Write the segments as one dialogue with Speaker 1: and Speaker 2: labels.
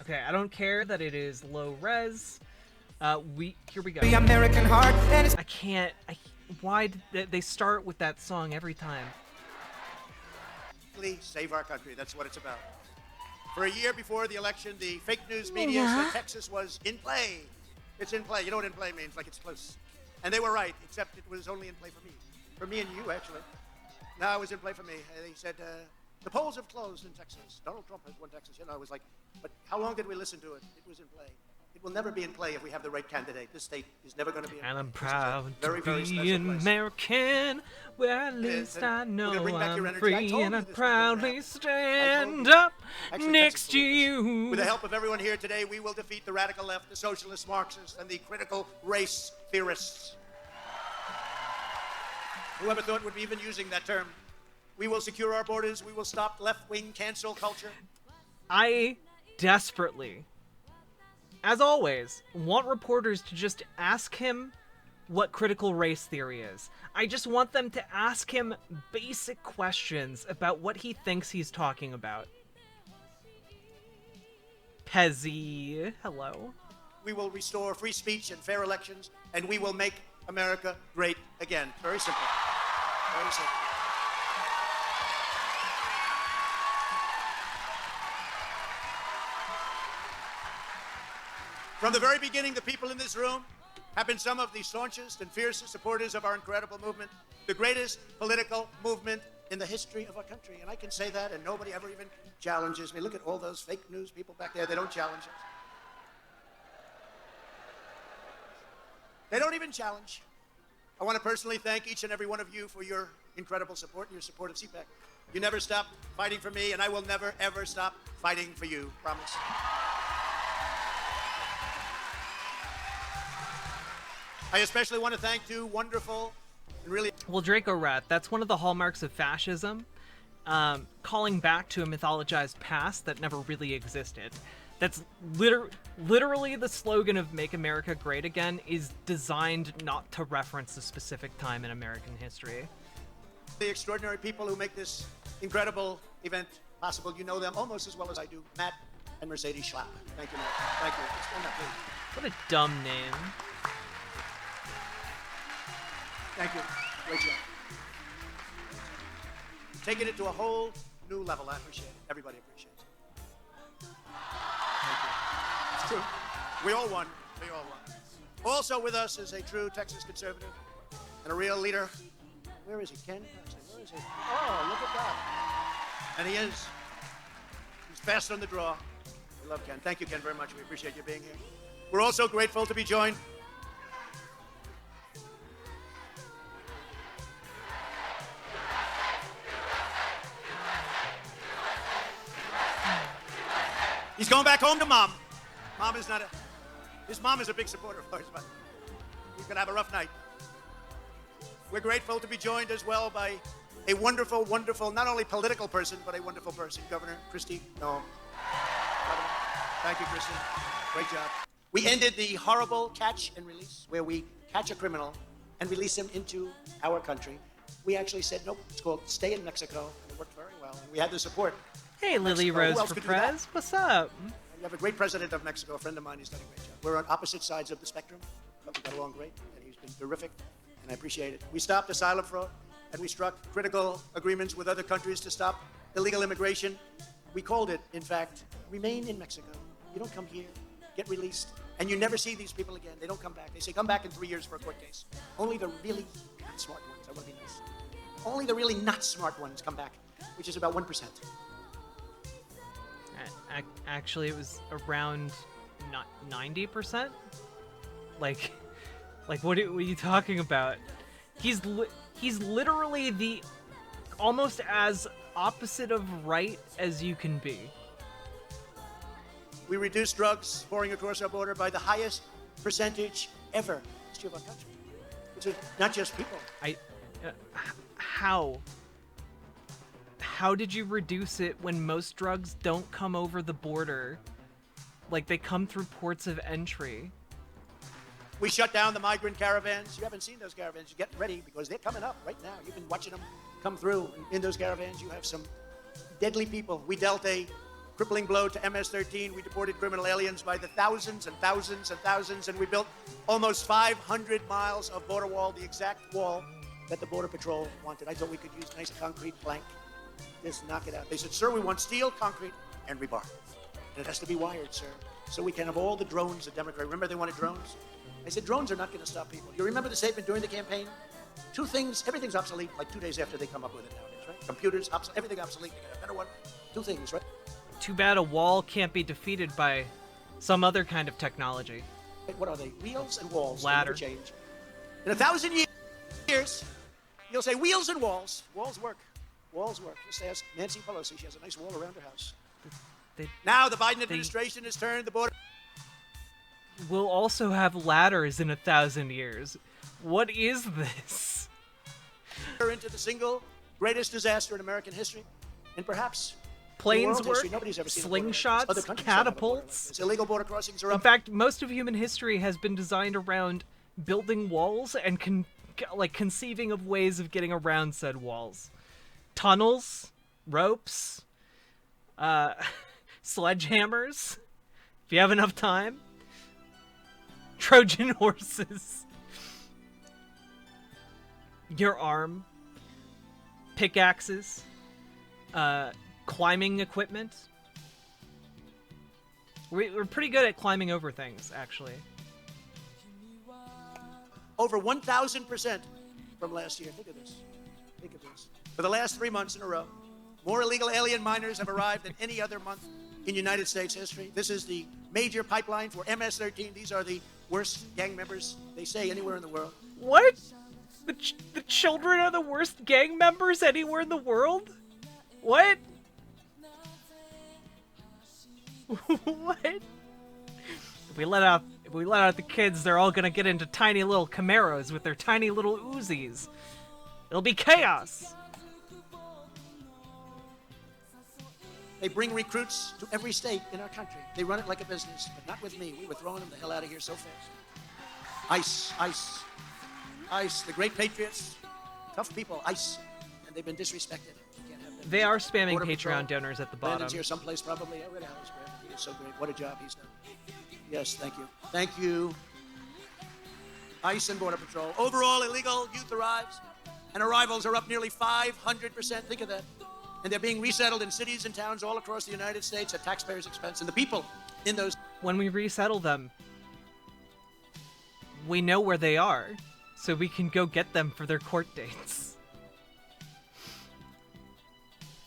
Speaker 1: Okay, I don't care that it is low res. Here we go.
Speaker 2: The American heart and it's
Speaker 1: I can't. Why did they start with that song every time?
Speaker 3: Save our country. That's what it's about. For a year before the election, the fake news media said Texas was in play. It's in play. You know what in play means? Like it's close. And they were right, except it was only in play for me. For me and you, actually. Now it was in play for me. They said, the polls have closed in Texas. Donald Trump has won Texas. You know, I was like, but how long did we listen to it? It was in play. It will never be in play if we have the right candidate. This state is never going to be in play.
Speaker 1: And I'm proud
Speaker 3: very,
Speaker 1: to
Speaker 3: very
Speaker 1: be
Speaker 3: special
Speaker 1: an
Speaker 3: place.
Speaker 1: American, where at least I know
Speaker 3: We're gonna bring back your
Speaker 1: I'm
Speaker 3: energy. I
Speaker 1: free,
Speaker 3: told
Speaker 1: and
Speaker 3: you
Speaker 1: I
Speaker 3: this was gonna
Speaker 1: proudly
Speaker 3: happen.
Speaker 1: stand
Speaker 3: you.
Speaker 1: up
Speaker 3: Actually,
Speaker 1: next
Speaker 3: Texas
Speaker 1: to
Speaker 3: believes
Speaker 1: you.
Speaker 3: With the help of everyone here today, we will defeat the radical left, the socialist Marxists, and the critical race theorists. Whoever thought we'd be even using that term? We will secure our borders. We will stop left-wing cancel culture.
Speaker 1: I desperately, as always, want reporters to just ask him what critical race theory is. I just want them to ask him basic questions about what he thinks he's talking about. Pezzy, hello.
Speaker 3: We will restore free speech and fair elections, and we will make America great again. Very simple. Very simple. From the very beginning, the people in this room have been some of the staunchest and fiercest supporters of our incredible movement, the greatest political movement in the history of our country. And I can say that, and nobody ever even challenges me. Look at all those fake news people back there. They don't challenge us. They don't even challenge. I want to personally thank each and every one of you for your incredible support and your support of CPAC. You never stopped fighting for me, and I will never, ever stop fighting for you. Promise. I especially want to thank two wonderful and really...
Speaker 1: Well, Draco Rat, that's one of the hallmarks of fascism, calling back to a mythologized past that never really existed. That's literally the slogan of Make America Great Again is designed not to reference a specific time in American history.
Speaker 3: The extraordinary people who make this incredible event possible. You know them almost as well as I do. Matt and Mercedes Schlapp. Thank you, Matt. Thank you. Stand up, please.
Speaker 1: What a dumb name.
Speaker 3: Thank you. Great job. Taking it to a whole new level. I appreciate it. Everybody appreciates it. Thank you. It's true. We all won. We all won. Also with us is a true Texas conservative and a real leader. Where is he? Ken? Where is he? Oh, look at that. And he is. He's fast on the draw. We love Ken. Thank you, Ken, very much. We appreciate you being here. We're also grateful to be joined He's going back home to Mom. Mom is not a... His mom is a big supporter of ours, but he's going to have a rough night. We're grateful to be joined as well by a wonderful, wonderful, not only political person, but a wonderful person, Governor Christie Noem. Governor, thank you, Christie. Great job. We ended the horrible catch and release, where we catch a criminal and release him into our country. We actually said, nope, it's called Stay in Mexico, and it worked very well. And we had the support.
Speaker 1: Hey, Lily
Speaker 3: Mexico.
Speaker 1: Rose
Speaker 3: Who else
Speaker 1: for
Speaker 3: could do that?
Speaker 1: Prez. What's up?
Speaker 3: And you have a great president of Mexico, a friend of mine. He's done a great job. We're on opposite sides of the spectrum, but we got along great, and he's been terrific, and I appreciate it. We stopped asylum fraud, and we struck critical agreements with other countries to stop illegal immigration. We called it, in fact, Remain in Mexico. You don't come here, get released, and you never see these people again. They don't come back. They say, come back in 3 years for a court case. Only the really not smart ones. I want to be nice. Only the really not smart ones come back, which is about 1%.
Speaker 1: Actually, it was around 90%. Like what are you talking about? He's literally the almost as opposite of right as you can be.
Speaker 3: We reduced drugs pouring across our border by the highest percentage ever in the history of our country. It's not just people.
Speaker 1: How did you reduce it when most drugs don't come over the border? Like, they come through ports of entry.
Speaker 3: We shut down the migrant caravans. You haven't seen those caravans. You get ready because they're coming up right now. You've been watching them come through. In those caravans, you have some deadly people. We dealt a crippling blow to MS-13. We deported criminal aliens by the thousands and thousands and thousands, and we built almost 500 miles of border wall, the exact wall that the Border Patrol wanted. I thought we could use nice concrete plank. Just knock it out. They said, sir, we want steel, concrete, and rebar. And it has to be wired, sir, so we can have all the drones the Democrats. Remember they wanted drones? I said, drones are not going to stop people. You remember the statement during the campaign? Two things, everything's obsolete like 2 days after they come up with it nowadays, right? Computers, everything obsolete. You get a better one. Two things, right?
Speaker 1: Too bad a wall can't be defeated by some other kind of technology.
Speaker 3: What are they? Wheels and walls.
Speaker 1: Ladder.
Speaker 3: They never change. In 1,000 years, you'll say wheels and walls. Walls work. Walls work. Just ask Nancy Pelosi. She has a nice wall around her house. Now the Biden administration has turned the border.
Speaker 1: We'll also have ladders in 1,000 years. What is this?
Speaker 3: Into the single greatest disaster in American history, and perhaps
Speaker 1: Planes
Speaker 3: world
Speaker 1: work,
Speaker 3: history. Nobody's ever seen
Speaker 1: slingshots,
Speaker 3: other countries have a border like
Speaker 1: catapults.
Speaker 3: this. Illegal border crossings are up.
Speaker 1: In fact, most of human history has been designed around building walls and conceiving of ways of getting around said walls. Tunnels, ropes, sledgehammers, if you have enough time. Trojan horses. Your arm. Pickaxes. Climbing equipment. We're pretty good at climbing over things, actually.
Speaker 3: Over 1,000% from last year. Think of this. Think of this. For the last 3 months in a row, more illegal alien miners have arrived than any other month in United States history. This is the major pipeline for MS-13. These are the worst gang members, they say, anywhere in the world.
Speaker 1: What? The children are the worst gang members anywhere in the world? What? What? If we let out the kids, they're all gonna get into tiny little Camaros with their tiny little Uzis. It'll be chaos.
Speaker 3: They bring recruits to every state in our country. They run it like a business, but not with me. We were throwing them the hell out of here so fast. ICE, ICE, ICE, the great patriots, tough people, ICE, and they've been disrespected. You can't have them.
Speaker 1: They are spamming
Speaker 3: Border
Speaker 1: Patreon
Speaker 3: Patrol.
Speaker 1: donors at the bottom.
Speaker 3: Brandon's here someplace probably. Oh, where the hell is Brandon? He is so great. What a job he's done. Yes, thank you. Thank you. ICE and Border Patrol. Overall, illegal youth arrives, and arrivals are up nearly 500%. Think of that. And they're being resettled in cities and towns all across the United States at taxpayers' expense. And the people in those...
Speaker 1: When we resettle them, we know where they are, so we can go get them for their court dates.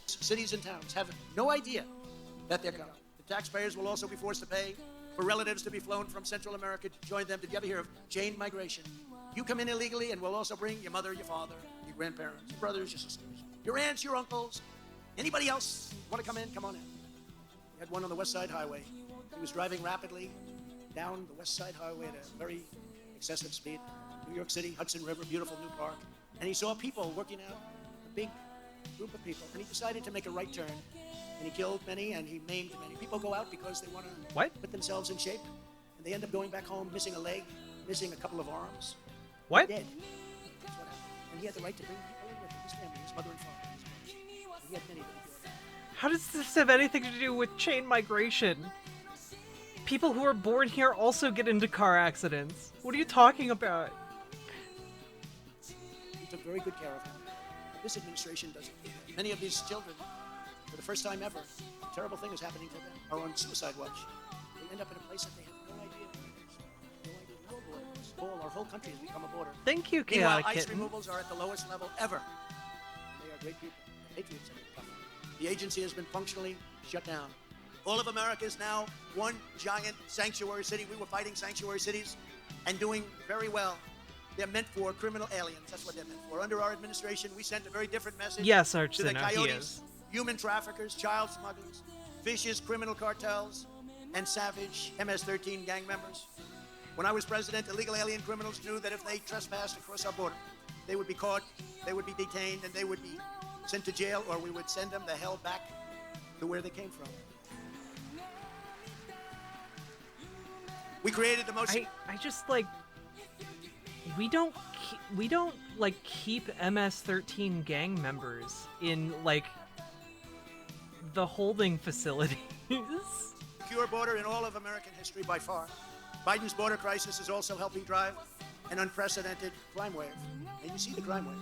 Speaker 3: Cities and towns have no idea that they're coming. The taxpayers will also be forced to pay for relatives to be flown from Central America to join them. Did you ever hear of chain migration? You come in illegally and we'll also bring your mother, your father, your grandparents, your brothers, your sisters, your aunts, your uncles. Anybody else want to come in? Come on in. We had one on the West Side Highway. He was driving rapidly down the West Side Highway at a very excessive speed. New York City, Hudson River, beautiful new park. And he saw people working out, a big group of people. And he decided to make a right turn. And he killed many and he maimed many. People go out because they want to put themselves in shape. And they end up going back home missing a leg, missing a couple of arms.
Speaker 1: What?
Speaker 3: Dead. That's what happened. And he had the right to bring people in with him, his family, his mother and father. He had many that he brought in.
Speaker 1: How does this have anything to do with chain migration? People who are born here also get into car accidents. What are you talking about?
Speaker 3: He took very good care of him. But this administration doesn't do that. Many of these children, for the first time ever, a terrible thing is happening to them, are on suicide watch. They end up in a place that they have no idea. No idea. No borders. Our whole country has become a border.
Speaker 1: Thank you,
Speaker 3: Meanwhile,
Speaker 1: Chaotic
Speaker 3: ICE
Speaker 1: Kitten.
Speaker 3: removals are at the lowest level ever. They are great people. Patriots are tough. The agency has been functionally shut down. All of America is now one giant sanctuary city. We were fighting sanctuary cities and doing very well. They're meant for criminal aliens. That's what they're meant for. Under our administration, we sent a very different message
Speaker 1: Yes,
Speaker 3: to the
Speaker 1: Archsena, he
Speaker 3: coyotes,
Speaker 1: is.
Speaker 3: human traffickers, child smugglers, vicious criminal cartels, and savage MS-13 gang members. When I was president, illegal alien criminals knew that if they trespassed across our border, they would be caught, they would be detained, and they would be sent to jail, or we would send them the hell back to where they came from. We created the most...
Speaker 1: I just, like... We don't keep MS-13 gang members in, like, the holding facility.
Speaker 3: secure border in all of American history by far. Biden's border crisis is also helping drive an unprecedented crime wave. And you see the crime wave.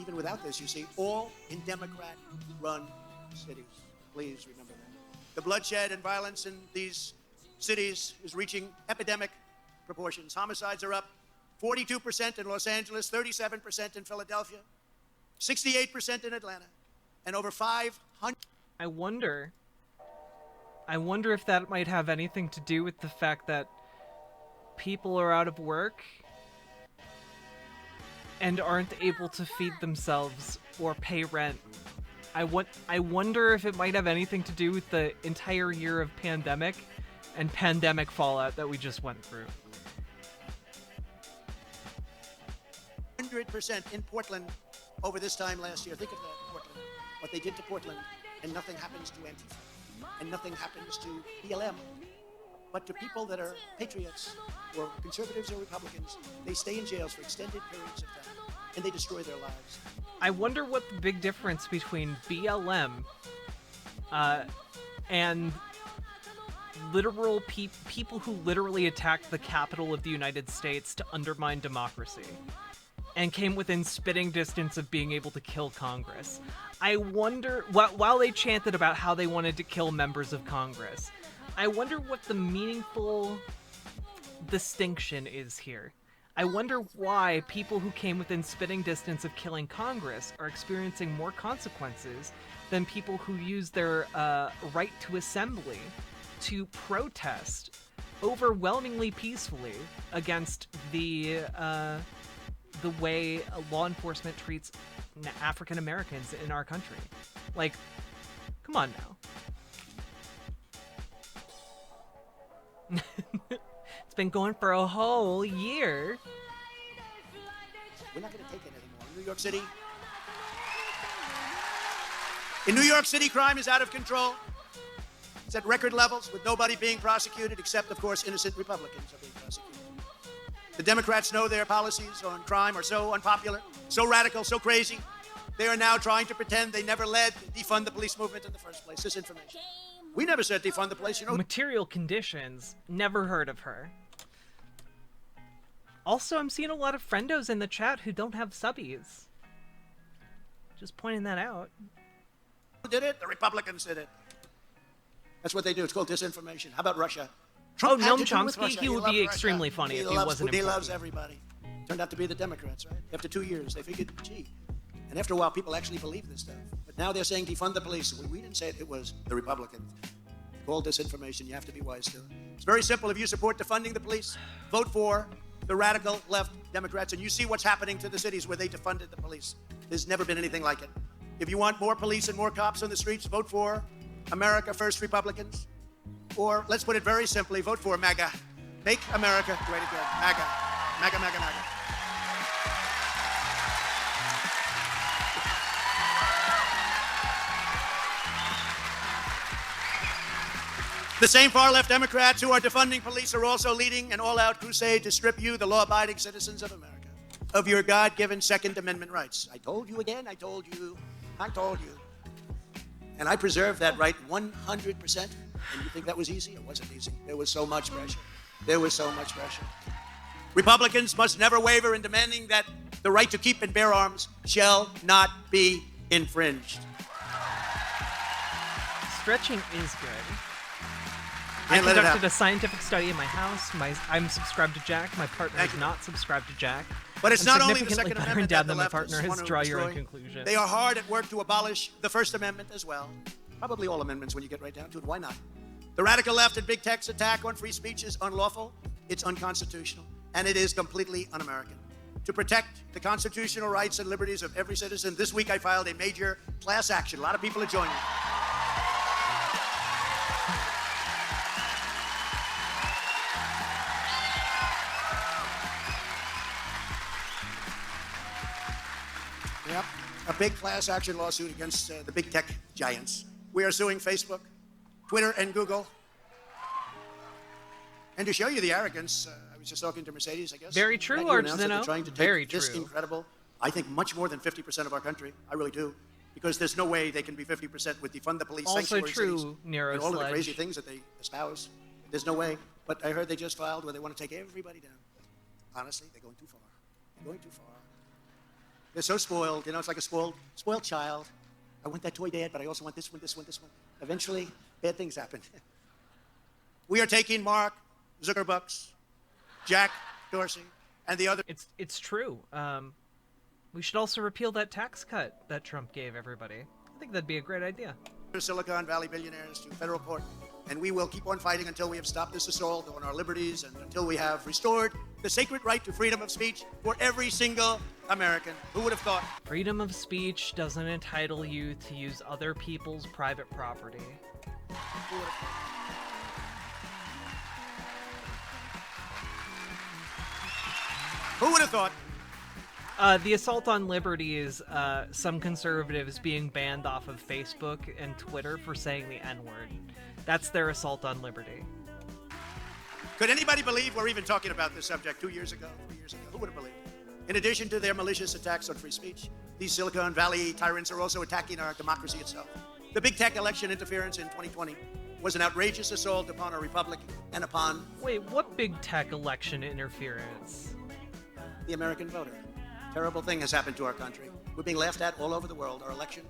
Speaker 3: Even without this, you see all in Democrat-run cities. Please remember that. The bloodshed and violence in these cities is reaching epidemic proportions. Homicides are up 42% in Los Angeles, 37% in Philadelphia, 68% in Atlanta, and over 500.
Speaker 1: I wonder if that might have anything to do with the fact that people are out of work and aren't able to feed themselves or pay rent. I wonder if it might have anything to do with the entire year of pandemic and pandemic fallout that we just went through.
Speaker 3: 100% in Portland over this time last year. Think of that, Portland. What they did to Portland, and nothing happens to Antifa, and nothing happens to BLM. But to people that are patriots, or conservatives or Republicans, they stay in jails for extended periods of time, and they destroy their lives.
Speaker 1: I wonder what the big difference between BLM and literal people who literally attacked the Capitol of the United States to undermine democracy and came within spitting distance of being able to kill Congress. I wonder, while they chanted about how they wanted to kill members of Congress, I wonder what the meaningful distinction is here. I wonder why people who came within spitting distance of killing Congress are experiencing more consequences than people who use their right to assembly to protest overwhelmingly peacefully against the way law enforcement treats African Americans in our country. Like, come on now. It's been going for a whole year.
Speaker 3: We're not going to take it anymore. In New York City, crime is out of control. It's at record levels with nobody being prosecuted, except, of course, innocent Republicans are being prosecuted. The Democrats know their policies on crime are so unpopular, so radical, so crazy. They are now trying to pretend they never led the defund the police movement in the first place. This information. We never said defund the police, you know.
Speaker 1: Material Conditions. Never heard of her. Also, I'm seeing a lot of friendos in the chat who don't have subbies. Just pointing that out.
Speaker 3: Who did it? The Republicans did it. That's what they do. It's called disinformation. How about Russia?
Speaker 1: Trump Noam Chomsky, he would be extremely funny if he wasn't important.
Speaker 3: He loves everybody. Turned out to be the Democrats, right? After 2 years, they figured, gee. And after a while, people actually believe this stuff. But now they're saying defund the police. We didn't say it. It was the Republicans. Called disinformation. You have to be wise to it. It's very simple. If you support defunding the police, vote for the radical left Democrats, and you see what's happening to the cities where they defunded the police. There's never been anything like it. If you want more police and more cops on the streets, vote for America First Republicans. Or let's put it very simply, vote for MAGA. Make America great again. MAGA. MAGA, MAGA, MAGA. The same far-left Democrats who are defunding police are also leading an all-out crusade to strip you, the law-abiding citizens of America, of your God-given Second Amendment rights. I told you again, I told you. And I preserved that right 100%. And you think that was easy? It wasn't easy. There was so much pressure. Republicans must never waver in demanding that the right to keep and bear arms shall not be infringed.
Speaker 1: Stretching is good. I conducted a scientific study in my house. I'm subscribed to Jack. My partner is not subscribed to Jack.
Speaker 3: But it's not only the Second Amendment that the
Speaker 1: my
Speaker 3: left
Speaker 1: partner
Speaker 3: is
Speaker 1: is. Draw your own conclusion.
Speaker 3: They are hard at work to abolish the First Amendment as well. Probably all amendments when you get right down to it. Why not? The radical left and big tech's attack on free speech is unlawful, it's unconstitutional, and it is completely un-American. To protect the constitutional rights and liberties of every citizen, this week I filed a major class action. A lot of people are joining. Yep, a big class action lawsuit against the big tech giants. We are suing Facebook, Twitter, and Google. And to show you the arrogance, I was just talking to Mercedes, I guess.
Speaker 1: Very true, Arch Zeno.
Speaker 3: Trying to take
Speaker 1: Very
Speaker 3: this
Speaker 1: true.
Speaker 3: incredible, I think much more than 50% of our country, I really do, because there's no way they can be 50% with defund the police,
Speaker 1: Also
Speaker 3: sanctuary
Speaker 1: true,
Speaker 3: cities,
Speaker 1: Nero
Speaker 3: and all of the
Speaker 1: Sledge.
Speaker 3: crazy things that they espouse. There's no way. But I heard they just filed where they want to take everybody down. Honestly, they're going too far. They're going too far. They're so spoiled. You know, it's like a spoiled child. I want that toy, Dad, but I also want this one, this one, this one. Eventually, bad things happen. We are taking Mark Zuckerbucks, Jack Dorsey, and the other.
Speaker 1: It's true. We should also repeal that tax cut that Trump gave everybody. I think that'd be a great idea.
Speaker 3: Silicon Valley billionaires to federal court, and we will keep on fighting until we have stopped this assault on our liberties and until we have restored the sacred right to freedom of speech for every single American. Who would have thought?
Speaker 1: Freedom of speech doesn't entitle you to use other people's private property.
Speaker 3: Who would have thought? Who would have thought?
Speaker 1: The assault on liberty is some conservatives being banned off of Facebook and Twitter for saying the N-word. That's their assault on liberty.
Speaker 3: Could anybody believe we're even talking about this subject 2 years ago, 3 years ago? Who would have believed? In addition to their malicious attacks on free speech, these Silicon Valley tyrants are also attacking our democracy itself. The big tech election interference in 2020 was an outrageous assault upon our republic and upon
Speaker 1: Wait, what big tech election interference?
Speaker 3: the American voter. Terrible thing has happened to our country. We're being laughed at all over the world. Our election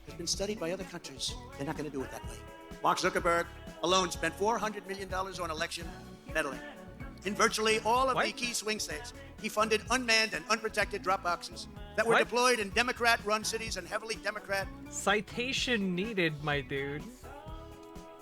Speaker 3: has been studied by other countries. They're not going to do it that way. Mark Zuckerberg alone spent $400 million on election meddling. In virtually all of the key swing states, he funded unmanned and unprotected drop boxes that were deployed in Democrat-run cities and heavily Democrat
Speaker 1: Citation needed, my dude.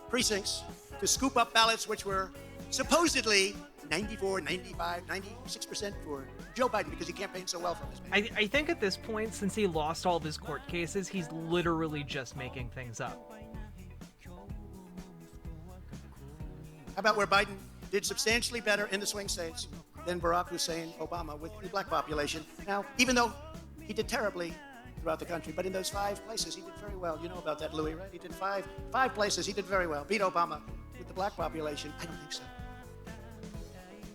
Speaker 3: precincts to scoop up ballots which were supposedly 94, 95, 96% for Joe Biden because he campaigned so well for his man.
Speaker 1: I think at this point, since he lost all of his court cases, he's literally just making things up.
Speaker 3: How about where Biden did substantially better in the swing states than Barack Hussein Obama with the black population? Now, even though he did terribly throughout the country, but in those 5 places he did very well. You know about that, Louis, right? He did five places he did very well. Beat Obama with the black population? I don't think so.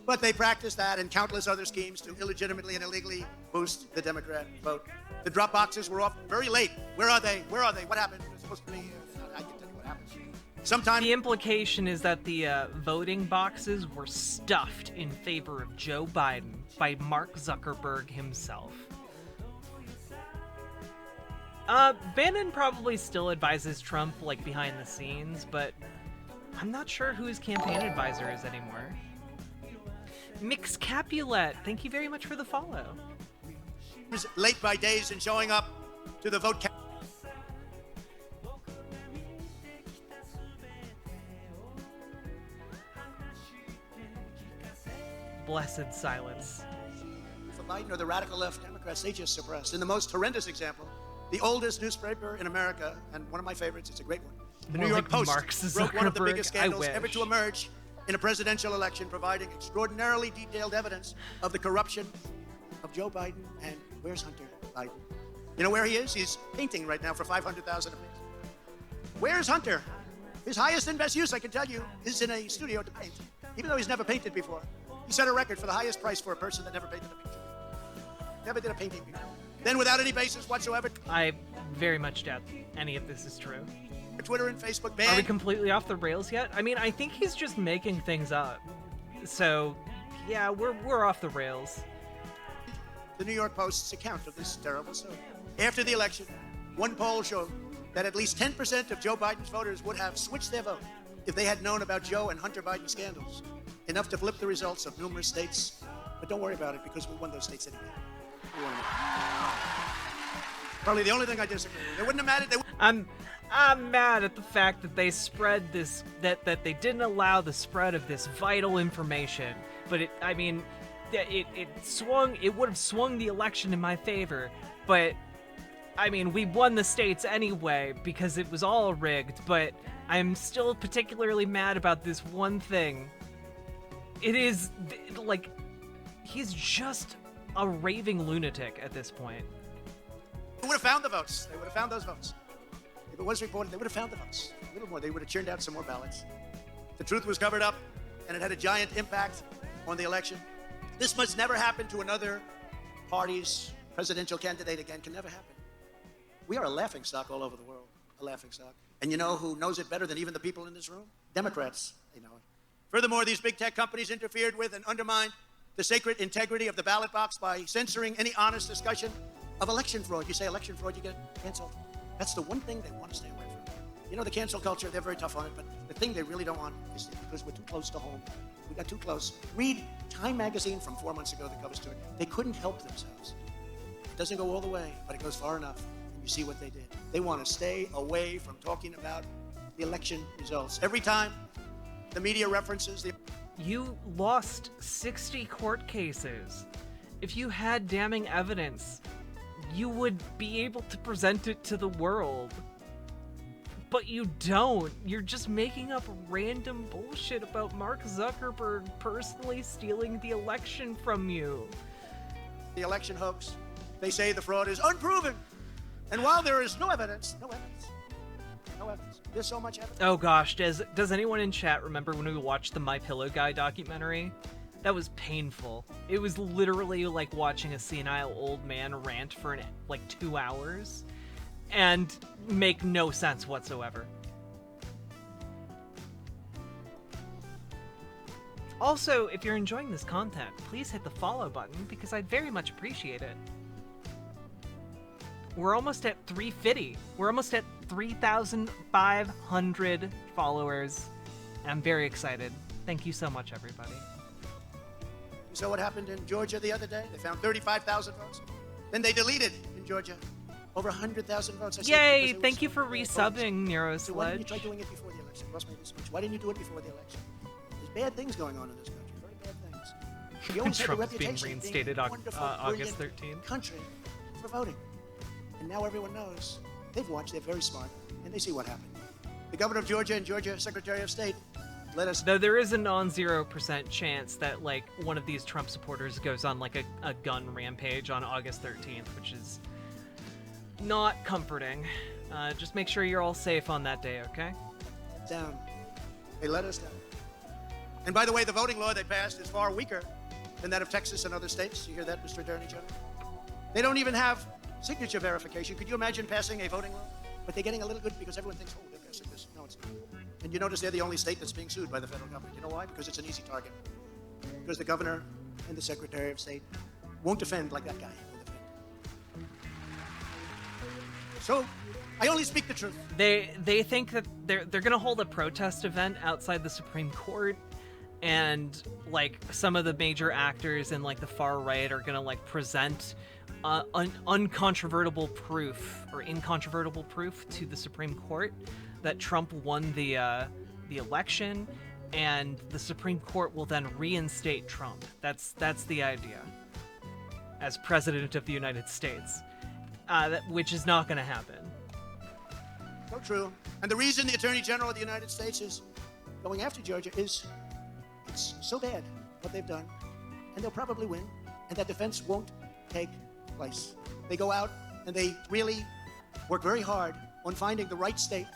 Speaker 3: But they practiced that and countless other schemes to illegitimately and illegally boost the Democrat vote. The drop boxes were off very late. Where are they? Where are they? What happened? It was supposed to be here. I can tell you what happened. Sometime
Speaker 1: The implication is that the voting boxes were stuffed in favor of Joe Biden by Mark Zuckerberg himself. Bannon probably still advises Trump, like, behind the scenes, but I'm not sure who his campaign advisor is anymore. Mix Capulet, thank you very much for the follow.
Speaker 3: late by days in showing up to the vote count.
Speaker 1: Blessed silence.
Speaker 3: For Biden or the radical left Democrats, they just suppressed. In the most horrendous example, the oldest newspaper in America, and one of my favorites, it's a great one, the
Speaker 1: More
Speaker 3: New York
Speaker 1: like
Speaker 3: Post,
Speaker 1: Mark
Speaker 3: broke one of the
Speaker 1: Zuckerberg.
Speaker 3: biggest scandals
Speaker 1: I
Speaker 3: ever
Speaker 1: wish.
Speaker 3: to emerge in a presidential election, providing extraordinarily detailed evidence of the corruption of Joe Biden. And where's Hunter Biden? You know where he is? He's painting right now for $500,000 a piece. Where's Hunter? His highest and best use, I can tell you, is in a studio to paint, even though he's never painted before. He set a record for the highest price for a person that never painted a picture. Never did a painting before. Then, without any basis whatsoever,
Speaker 1: I very much doubt any of this is true.
Speaker 3: Twitter and Facebook
Speaker 1: Are we
Speaker 3: banned.
Speaker 1: completely off the rails yet? I mean, I think he's just making things up. So, yeah, we're off the rails.
Speaker 3: The New York Post's account of this terrible story. After the election, one poll showed that at least 10% of Joe Biden's voters would have switched their vote if they had known about Joe and Hunter Biden scandals, enough to flip the results of numerous states. But don't worry about it, because we won those states anyway. We won them. Probably the only thing I disagree with. It wouldn't have mattered.
Speaker 1: I'm mad at the fact that they spread this, that they didn't allow the spread of this vital information. But it would have swung the election in my favor. But I mean, we won the states anyway because it was all rigged. But I'm still particularly mad about this one thing. It is like he's just a raving lunatic at this point.
Speaker 3: They would have found the votes. They would have found those votes. If it was reported, they would have found the votes. A little more. They would have churned out some more ballots. The truth was covered up, and it had a giant impact on the election. This must never happen to another party's presidential candidate again. Can never happen. We are a laughingstock all over the world, a laughingstock. And you know who knows it better than even the people in this room? Democrats, they know it. Furthermore, these big tech companies interfered with and undermined the sacred integrity of the ballot box by censoring any honest discussion of election fraud. You say election fraud, you get canceled. That's the one thing they want to stay away from. You know, the cancel culture, they're very tough on it, but the thing they really don't want is because we're too close to home. We got too close. Read Time magazine from 4 months ago that covers to it. They couldn't help themselves. It doesn't go all the way, but it goes far enough. And you see what they did. They want to stay away from talking about the election results. Every time the media references the...
Speaker 1: You lost 60 court cases. If you had damning evidence, you would be able to present it to the world. But you don't. You're just making up random bullshit about Mark Zuckerberg personally stealing the election from you.
Speaker 3: The election hoax. They say the fraud is unproven. And while there is no evidence, there's so much evidence.
Speaker 1: Oh gosh, does anyone in chat remember when we watched the My Pillow Guy documentary? That was painful. It was literally like watching a senile old man rant for like 2 hours and make no sense whatsoever. Also, if you're enjoying this content, please hit the follow button because I'd very much appreciate it. We're almost at 350. We're almost at 3,500 followers. And I'm very excited. Thank you so much, everybody.
Speaker 3: You saw what happened in Georgia the other day? They found 35,000 votes. Then they deleted in Georgia over 100,000 votes.
Speaker 1: Yay! Thank you for resubbing, Nero
Speaker 3: So why didn't you
Speaker 1: Sledge.
Speaker 3: try doing it before the election? Ross made this speech. Why didn't you do it before the election? There's bad things going on in this country. Very bad things. You always had the
Speaker 1: Trump is being
Speaker 3: reputation of
Speaker 1: reinstated
Speaker 3: a
Speaker 1: on
Speaker 3: wonderful,
Speaker 1: August
Speaker 3: brilliant
Speaker 1: 13th.
Speaker 3: country for voting. And now everyone knows. They've watched. They're very smart. And they see what happened. The governor of Georgia and Georgia Secretary of State let us...
Speaker 1: Though there is a non-0% chance that, like, one of these Trump supporters goes on, like, a gun rampage on August 13th, which is not comforting. Just make sure you're all safe on that day, okay?
Speaker 3: down. They let us down. And by the way, the voting law they passed is far weaker than that of Texas and other states. You hear that, Mr. Attorney General? They don't even have signature verification. Could you imagine passing a voting law? But they're getting a little good because everyone thinks, oh, they're passing this. No, it's not. And you notice they're the only state that's being sued by the federal government. You know why? Because it's an easy target. Because the governor and the Secretary of State won't defend like that guy will defend. So, I only speak the truth.
Speaker 1: They think that they're gonna hold a protest event outside the Supreme Court, and like some of the major actors in like the far right are gonna like present uncontrovertible proof or incontrovertible proof to the Supreme Court that Trump won the election, and the Supreme Court will then reinstate Trump. That's the idea as President of the United States, which is not going to happen.
Speaker 3: So true. And the reason the Attorney General of the United States is going after Georgia is it's so bad what they've done, and they'll probably win, and that defense won't take place. They go out and they really work very hard on finding the right state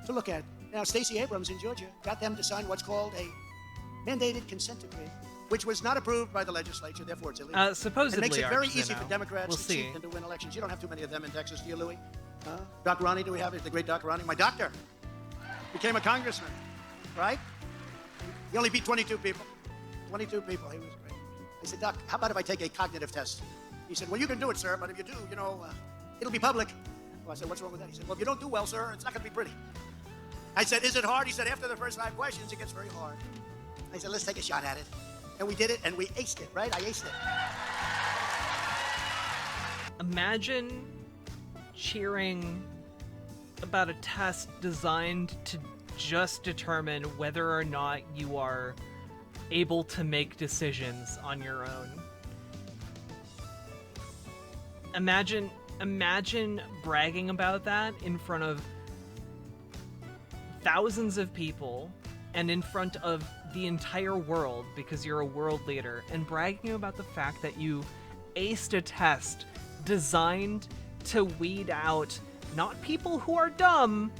Speaker 3: to look at. Now, Stacey Abrams in Georgia got them to sign what's called a mandated consent decree, which was not approved by the legislature, therefore it's illegal.
Speaker 1: Supposedly,
Speaker 3: it makes it very
Speaker 1: Arch, you
Speaker 3: easy
Speaker 1: know.
Speaker 3: for Democrats
Speaker 1: We'll
Speaker 3: to
Speaker 1: see.
Speaker 3: cheat and to win elections. You don't have too many of them in Texas, do you, Louis? Doc Ronnie, do we have it? The great Doc Ronnie? My doctor became a congressman, right? He only beat 22 people. 22 people. He was great. I said, Doc, how about if I take a cognitive test? He said, well, you can do it, sir, but if you do, it'll be public. Well, I said, what's wrong with that? He said, well, if you don't do well, sir, it's not going to be pretty. I said, is it hard? He said, after the first 5 questions, it gets very hard. I said, let's take a shot at it. And we did it, and we aced it, right? I aced it.
Speaker 1: Imagine cheering about a test designed to just determine whether or not you are able to make decisions on your own. Imagine bragging about that in front of thousands of people and in front of the entire world because you're a world leader, and bragging about the fact that you aced a test designed to weed out not people who are dumb,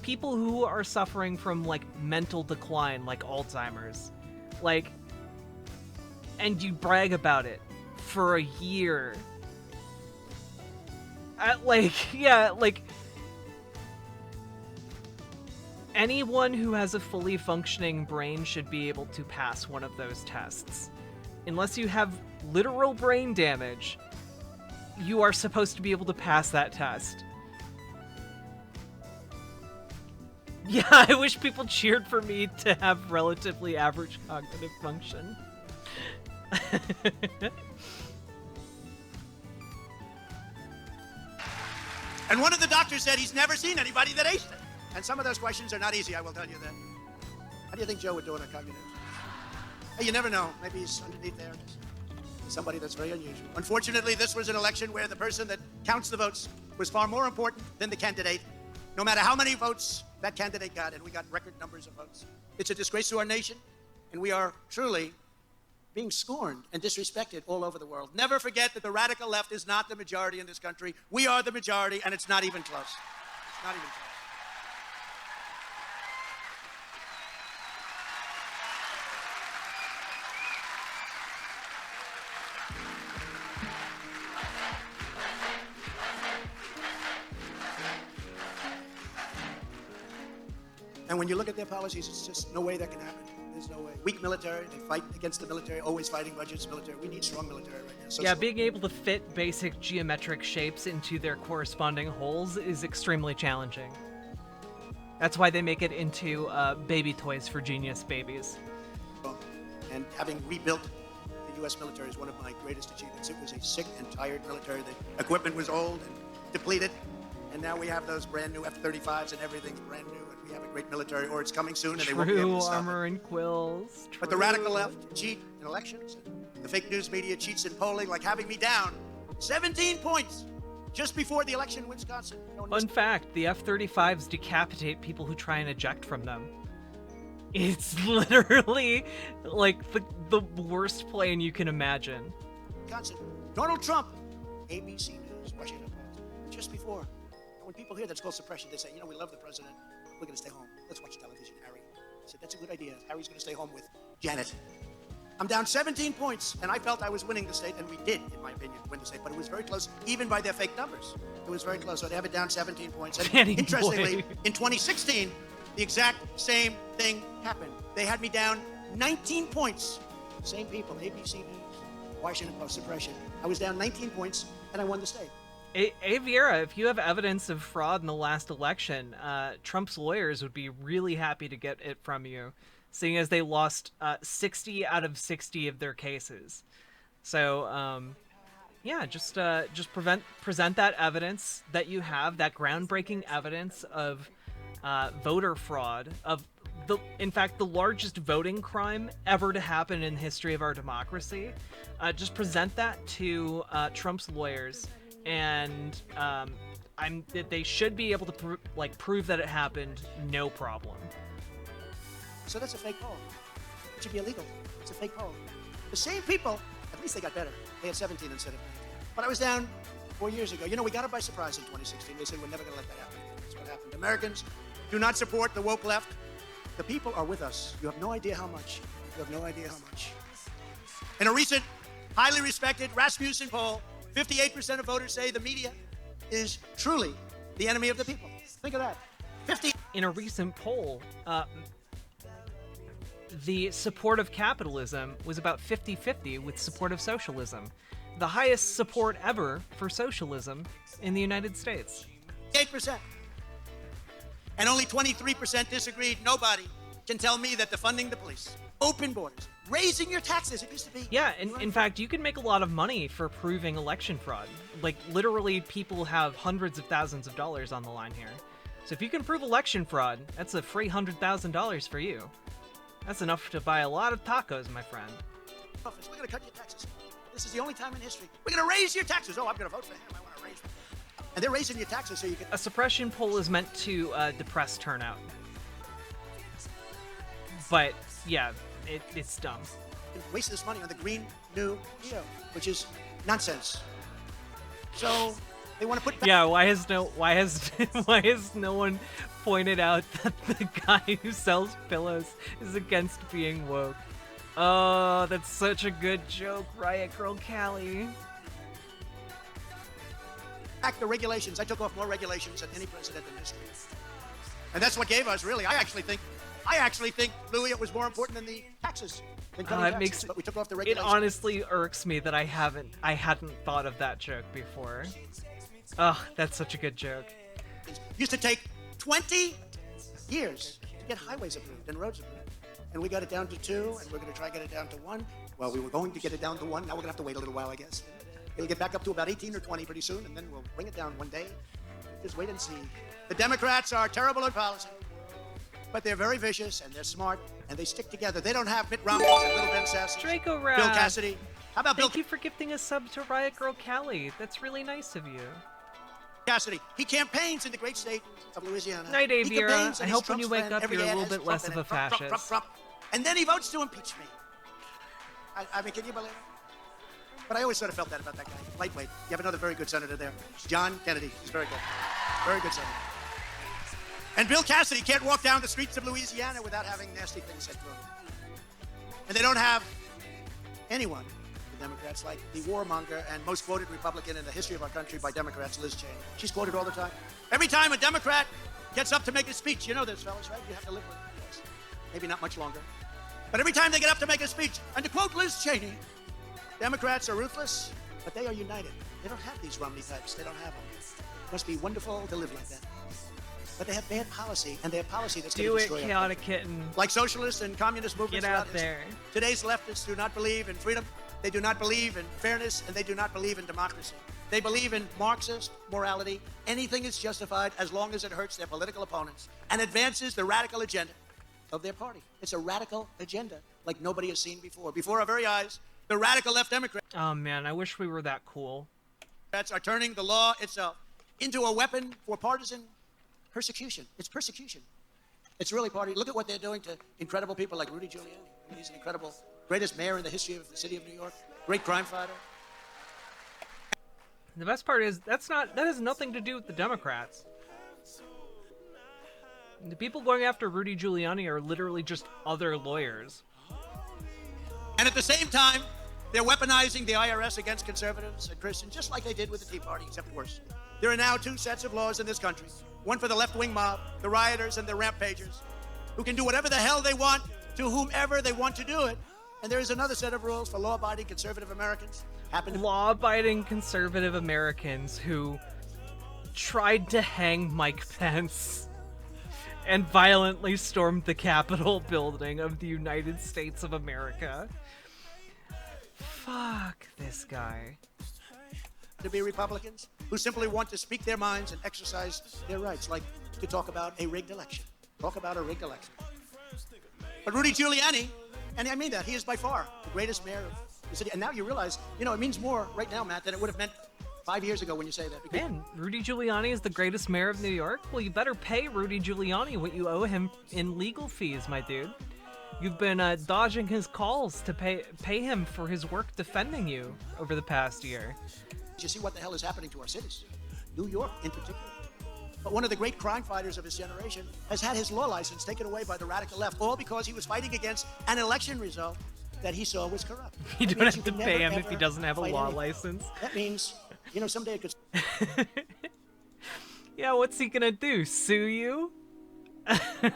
Speaker 1: people who are suffering from like mental decline like Alzheimer's. Like, and you brag about it for a year. like anyone who has a fully functioning brain should be able to pass one of those tests. Unless you have literal brain damage, you are supposed to be able to pass that test. Yeah, I wish people cheered for me to have relatively average cognitive function.
Speaker 3: And one of the doctors said he's never seen anybody that aced it. And some of those questions are not easy, I will tell you that. How do you think Joe would do on a cognitive? Hey, you never know. Maybe he's underneath there. Somebody that's very unusual. Unfortunately, this was an election where the person that counts the votes was far more important than the candidate, no matter how many votes that candidate got, and we got record numbers of votes. It's a disgrace to our nation, and we are truly being scorned and disrespected all over the world. Never forget that the radical left is not the majority in this country. We are the majority, and it's not even close. It's not even close. And when you look at their policies, it's just no way that can happen. There's no way. Weak military, they fight against the military, always fighting budgets, military. We need strong military right now. So
Speaker 1: being able to fit basic geometric shapes into their corresponding holes is extremely challenging. That's why they make it into baby toys for genius babies.
Speaker 3: And having rebuilt the U.S. military is one of my greatest achievements. It was a sick and tired military. The equipment was old and depleted. And now we have those brand new F-35s and everything's brand new. And we have a great military, or it's coming soon, and they won't be able to stop
Speaker 1: armor
Speaker 3: it.
Speaker 1: And quills.
Speaker 3: But the radical left cheat in elections. And the fake news media cheats in polling, like having me down 17 points just before the election in Wisconsin.
Speaker 1: Fun fact, the F-35s decapitate people who try and eject from them. It's literally like the worst plane you can imagine.
Speaker 3: Wisconsin. Donald Trump, ABC News, Washington Post, just before. And when people hear that's called suppression, they say, you know, we love the president. We're going to stay home. Let's watch television, Harry. I said, that's a good idea. Harry's going to stay home with Janet. I'm down 17 points, and I felt I was winning the state, and we did, in my opinion, win the state. But it was very close, even by their fake numbers. It was very close. So to have it down 17 points. And
Speaker 1: Danny
Speaker 3: interestingly,
Speaker 1: boy.
Speaker 3: in 2016, the exact same thing happened. They had me down 19 points. Same people, ABC News, Washington Post, suppression. I was down 19 points, and I won the state.
Speaker 1: Viera, if you have evidence of fraud in the last election, Trump's lawyers would be really happy to get it from you, seeing as they lost 60 out of 60 of their cases. So, just present that evidence that you have, that groundbreaking evidence of voter fraud, of in fact, the largest voting crime ever to happen in the history of our democracy. Just present that to Trump's lawyers. And they should be able to prove that it happened, no problem.
Speaker 3: So that's a fake poll. It should be illegal. It's a fake poll. The same people, at least they got better. They had 17 instead of 19. But I was down 4 years ago. You know, we got it by surprise in 2016. They said we're never going to let that happen. That's what happened. Americans do not support the woke left. The people are with us. You have no idea how much. You have no idea how much. In a recent, highly respected Rasmussen poll, 58% of voters say the media is truly the enemy of the people. Think of that. 50.
Speaker 1: In a recent poll, the support of capitalism was about 50-50 with support of socialism. The highest support ever for socialism in the United States.
Speaker 3: 8%. And only 23% disagreed. Nobody can tell me that defunding the police, open borders, raising your taxes, it used to be.
Speaker 1: Yeah, and in fact, you can make a lot of money for proving election fraud. Like, literally, people have hundreds of thousands of dollars on the line here. So if you can prove election fraud, that's a free $100,000 for you. That's enough to buy a lot of tacos, my friend.
Speaker 3: We're going to cut your taxes. This is the only time in history. We're going to raise your taxes. Oh, I'm going to vote for him. I want to raise them. And they're raising your taxes so you can...
Speaker 1: A suppression poll is meant to depress turnout. But, yeah, it's dumb.
Speaker 3: Waste this money on the Green New Deal, which is nonsense. So they want to put back...
Speaker 1: Yeah, why has no one pointed out that the guy who sells pillows is against being woke? Oh, that's such a good joke, Riot Girl Callie.
Speaker 3: Back the regulations. I took off more regulations than any president in history. And that's what gave us, really. I actually think, Louis, it was more important than the taxes. Than cutting taxes,
Speaker 1: makes
Speaker 3: but we took off the
Speaker 1: it
Speaker 3: regulations.
Speaker 1: honestly irks me that I hadn't thought of that joke before. Ugh, that's such a good joke.
Speaker 3: It used to take 20 years to get highways approved and roads approved. And we got it down to 2, and we're going to try to get it down to 1. Well, we were going to get it down to 1. Now we're going to have to wait a little while, I guess. It'll get back up to about 18 or 20 pretty soon, and then we'll bring it down one day. Just wait and see. The Democrats are terrible at policy, but they're very vicious, and they're smart, and they stick together. They don't have Mitt Romney and Little Ben Sassy.
Speaker 1: Draco
Speaker 3: Bill Cassidy. How about Bill
Speaker 1: Thank you for gifting a sub to Riot Girl Callie. That's really nice of you.
Speaker 3: Cassidy? He campaigns in the great state of Louisiana.
Speaker 1: Night,
Speaker 3: He
Speaker 1: Aviera.
Speaker 3: campaigns,
Speaker 1: I
Speaker 3: and
Speaker 1: hope
Speaker 3: he's
Speaker 1: when you
Speaker 3: Trump's
Speaker 1: wake
Speaker 3: friend.
Speaker 1: up,
Speaker 3: Every
Speaker 1: you're a
Speaker 3: ad
Speaker 1: little
Speaker 3: has
Speaker 1: bit less
Speaker 3: Trump
Speaker 1: of
Speaker 3: in
Speaker 1: a
Speaker 3: it. Trump, Trump,
Speaker 1: fascist.
Speaker 3: Trump, Trump. And then he votes to impeach me. I mean, can you believe it? But I always sort of felt that about that guy. Lightweight. You have another very good senator there. John Kennedy. He's very good. Very good senator. And Bill Cassidy can't walk down the streets of Louisiana without having nasty things said to him. And they don't have anyone, the Democrats, like the warmonger and most quoted Republican in the history of our country by Democrats, Liz Cheney. She's quoted all the time. Every time a Democrat gets up to make a speech, you know this, fellas, right? You have to live with it. Yes. Maybe not much longer. But every time they get up to make a speech, and to quote Liz Cheney, Democrats are ruthless, but they are united. They don't have these Romney types. They don't have them. It must be wonderful to live like that. But they have bad policy, and they have policy that's going to
Speaker 1: Do it,
Speaker 3: destroy our
Speaker 1: chaotic
Speaker 3: country.
Speaker 1: kitten.
Speaker 3: Like socialists and communist movements.
Speaker 1: Get out
Speaker 3: throughout history.
Speaker 1: there.
Speaker 3: Today's leftists do not believe in freedom. They do not believe in fairness, and they do not believe in democracy. They believe in Marxist morality. Anything is justified as long as it hurts their political opponents and advances the radical agenda of their party. It's a radical agenda like nobody has seen before. Before our very eyes, the radical left Democrats
Speaker 1: Oh man, I wish we were that cool.
Speaker 3: are turning the law itself into a weapon for partisan persecution. It's persecution. It's really party. Look at what they're doing to incredible people like Rudy Giuliani. I mean, he's an incredible, greatest mayor in the history of the city of New York, great crime fighter.
Speaker 1: The best part is that has nothing to do with the Democrats. The people going after Rudy Giuliani are literally just other lawyers.
Speaker 3: And at the same time, they're weaponizing the IRS against conservatives and Christians, just like they did with the Tea Party, except worse. There are now 2 sets of laws in this country. One for the left-wing mob, the rioters and the rampagers, who can do whatever the hell they want to whomever they want to do it. And there is another set of rules for law-abiding conservative Americans.
Speaker 1: Law-abiding conservative Americans who tried to hang Mike Pence and violently stormed the Capitol building of the United States of America. Fuck this guy.
Speaker 3: To be Republicans who simply want to speak their minds and exercise their rights, like to talk about a rigged election. Talk about a rigged election. But Rudy Giuliani, and I mean that, he is by far the greatest mayor of the city. And now you realize, you know, it means more right now, Matt, than it would have meant 5 years ago when you say that. Because
Speaker 1: Man, Rudy Giuliani is the greatest mayor of New York? Well, you better pay Rudy Giuliani what you owe him in legal fees, my dude. You've been dodging his calls to pay him for his work defending you over the past year.
Speaker 3: you see what the hell is happening to our cities, New York in particular. But one of the great crime fighters of his generation has had his law license taken away by the radical left, all because he was fighting against an election result that he saw was corrupt.
Speaker 1: You
Speaker 3: That
Speaker 1: don't
Speaker 3: means
Speaker 1: have to
Speaker 3: can
Speaker 1: pay
Speaker 3: never,
Speaker 1: him if he
Speaker 3: ever
Speaker 1: doesn't have a
Speaker 3: fight
Speaker 1: law
Speaker 3: anything.
Speaker 1: license.
Speaker 3: That means, you know, someday it could
Speaker 1: Yeah, what's he gonna do? Sue you?
Speaker 3: swing the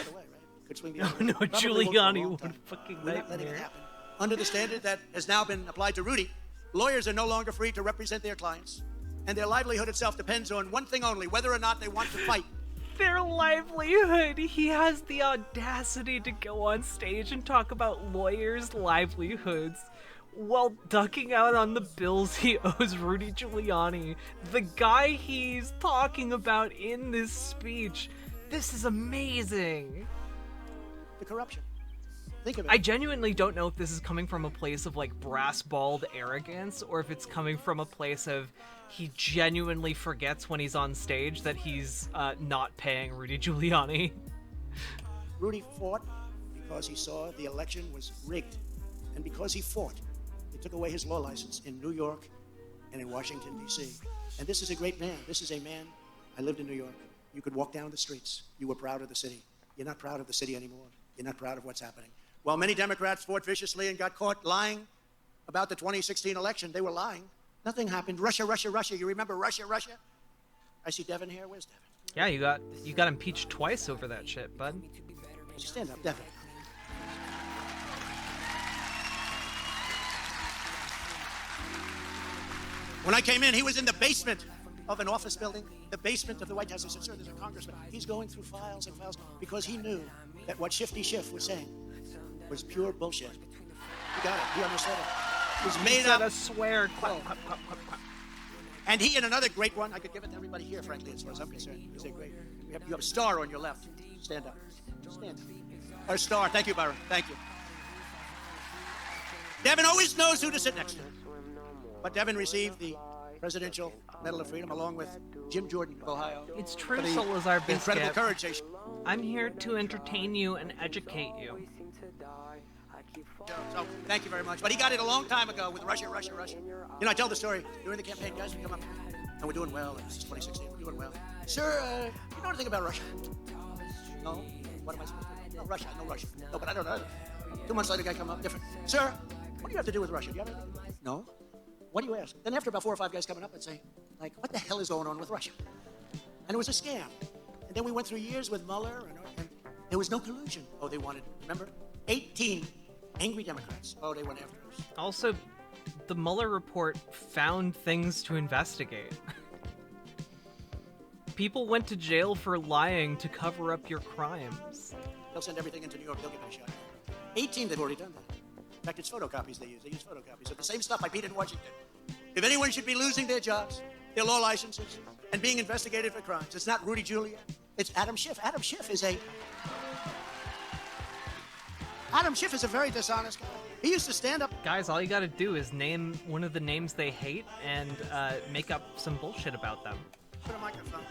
Speaker 3: other way, right? Could swing the other way.
Speaker 1: No,
Speaker 3: Probably won't for a
Speaker 1: Giuliani
Speaker 3: long
Speaker 1: would
Speaker 3: time.
Speaker 1: fucking
Speaker 3: We're not letting it
Speaker 1: nightmare.
Speaker 3: happen. Under the standard that has now been applied to Rudy, lawyers are no longer free to represent their clients, and their livelihood itself depends on one thing only: whether or not they want to fight.
Speaker 1: Their livelihood. He has the audacity to go on stage and talk about lawyers' livelihoods while ducking out on the bills he owes Rudy Giuliani, the guy he's talking about in this speech. This is amazing.
Speaker 3: The corruption. Think of it.
Speaker 1: I genuinely don't know if this is coming from a place of like brass-balled arrogance or if it's coming from a place of he genuinely forgets when he's on stage that he's not paying Rudy Giuliani.
Speaker 3: Rudy fought because he saw the election was rigged, and because he fought, they took away his law license in New York and in Washington, D.C. And this is a great man. This is a man. I lived in New York. You could walk down the streets. You were proud of the city. You're not proud of the city anymore. You're not proud of what's happening. While many Democrats fought viciously and got caught lying about the 2016 election. They were lying. Nothing happened. Russia, Russia, Russia. You remember Russia, Russia? I see Devin here. Where's Devin?
Speaker 1: Yeah, you got impeached twice over that shit, bud.
Speaker 3: Stand up, Devin. When I came in, he was in the basement of an office building, the basement of the White House. I said, sir, there's a congressman. He's going through files and files because he knew that what Shifty Schiff was saying was pure bullshit. He got it. He understood it. It was made up.
Speaker 1: I swear. Quack, quack, quack, quack, quack.
Speaker 3: And he and another great one, I could give it to everybody here, frankly, as far as I'm concerned. He's a great. You have a star on your left. Stand up. Stand up. Our star. Thank you, Byron. Thank you. Devin always knows who to sit next to. But Devin received the Presidential Medal of Freedom along with Jim Jordan of Ohio.
Speaker 1: It's true, Salazar Biscuit.
Speaker 3: Incredible courage.
Speaker 1: I'm here to entertain you and educate you.
Speaker 3: So, thank you very much. But he got it a long time ago with Russia, Russia, Russia. You know, I tell the story during the campaign, guys, we come up and we're doing well. This is 2016. We're doing well. Sir, you know anything about Russia? No? What am I supposed to do? No, Russia. No, Russia. No, but I don't know. 2 months later, guy come up, different. Sir, what do you have to do with Russia? Do you have anything? No. What do you ask? Then after about 4 or 5 guys coming up and say, like, what the hell is going on with Russia? And it was a scam. And then we went through years with Mueller, and there was no collusion. Oh, they wanted, remember? 18 angry Democrats. Oh, they went after us.
Speaker 1: Also, the Mueller report found things to investigate. People went to jail for lying to cover up your crimes.
Speaker 3: They'll send everything into New York. They'll give it a shot. 18, they've already done that. In fact, it's photocopies they use. They use photocopies of the same stuff I beat in Washington. If anyone should be losing their jobs, their law licenses, and being investigated for crimes, it's not Rudy Giuliani. It's Adam Schiff. Adam Schiff is a very dishonest guy. He used to stand up.
Speaker 1: Guys, all you gotta do is name one of the names they hate and make up some bullshit about them.
Speaker 3: Put a microphone.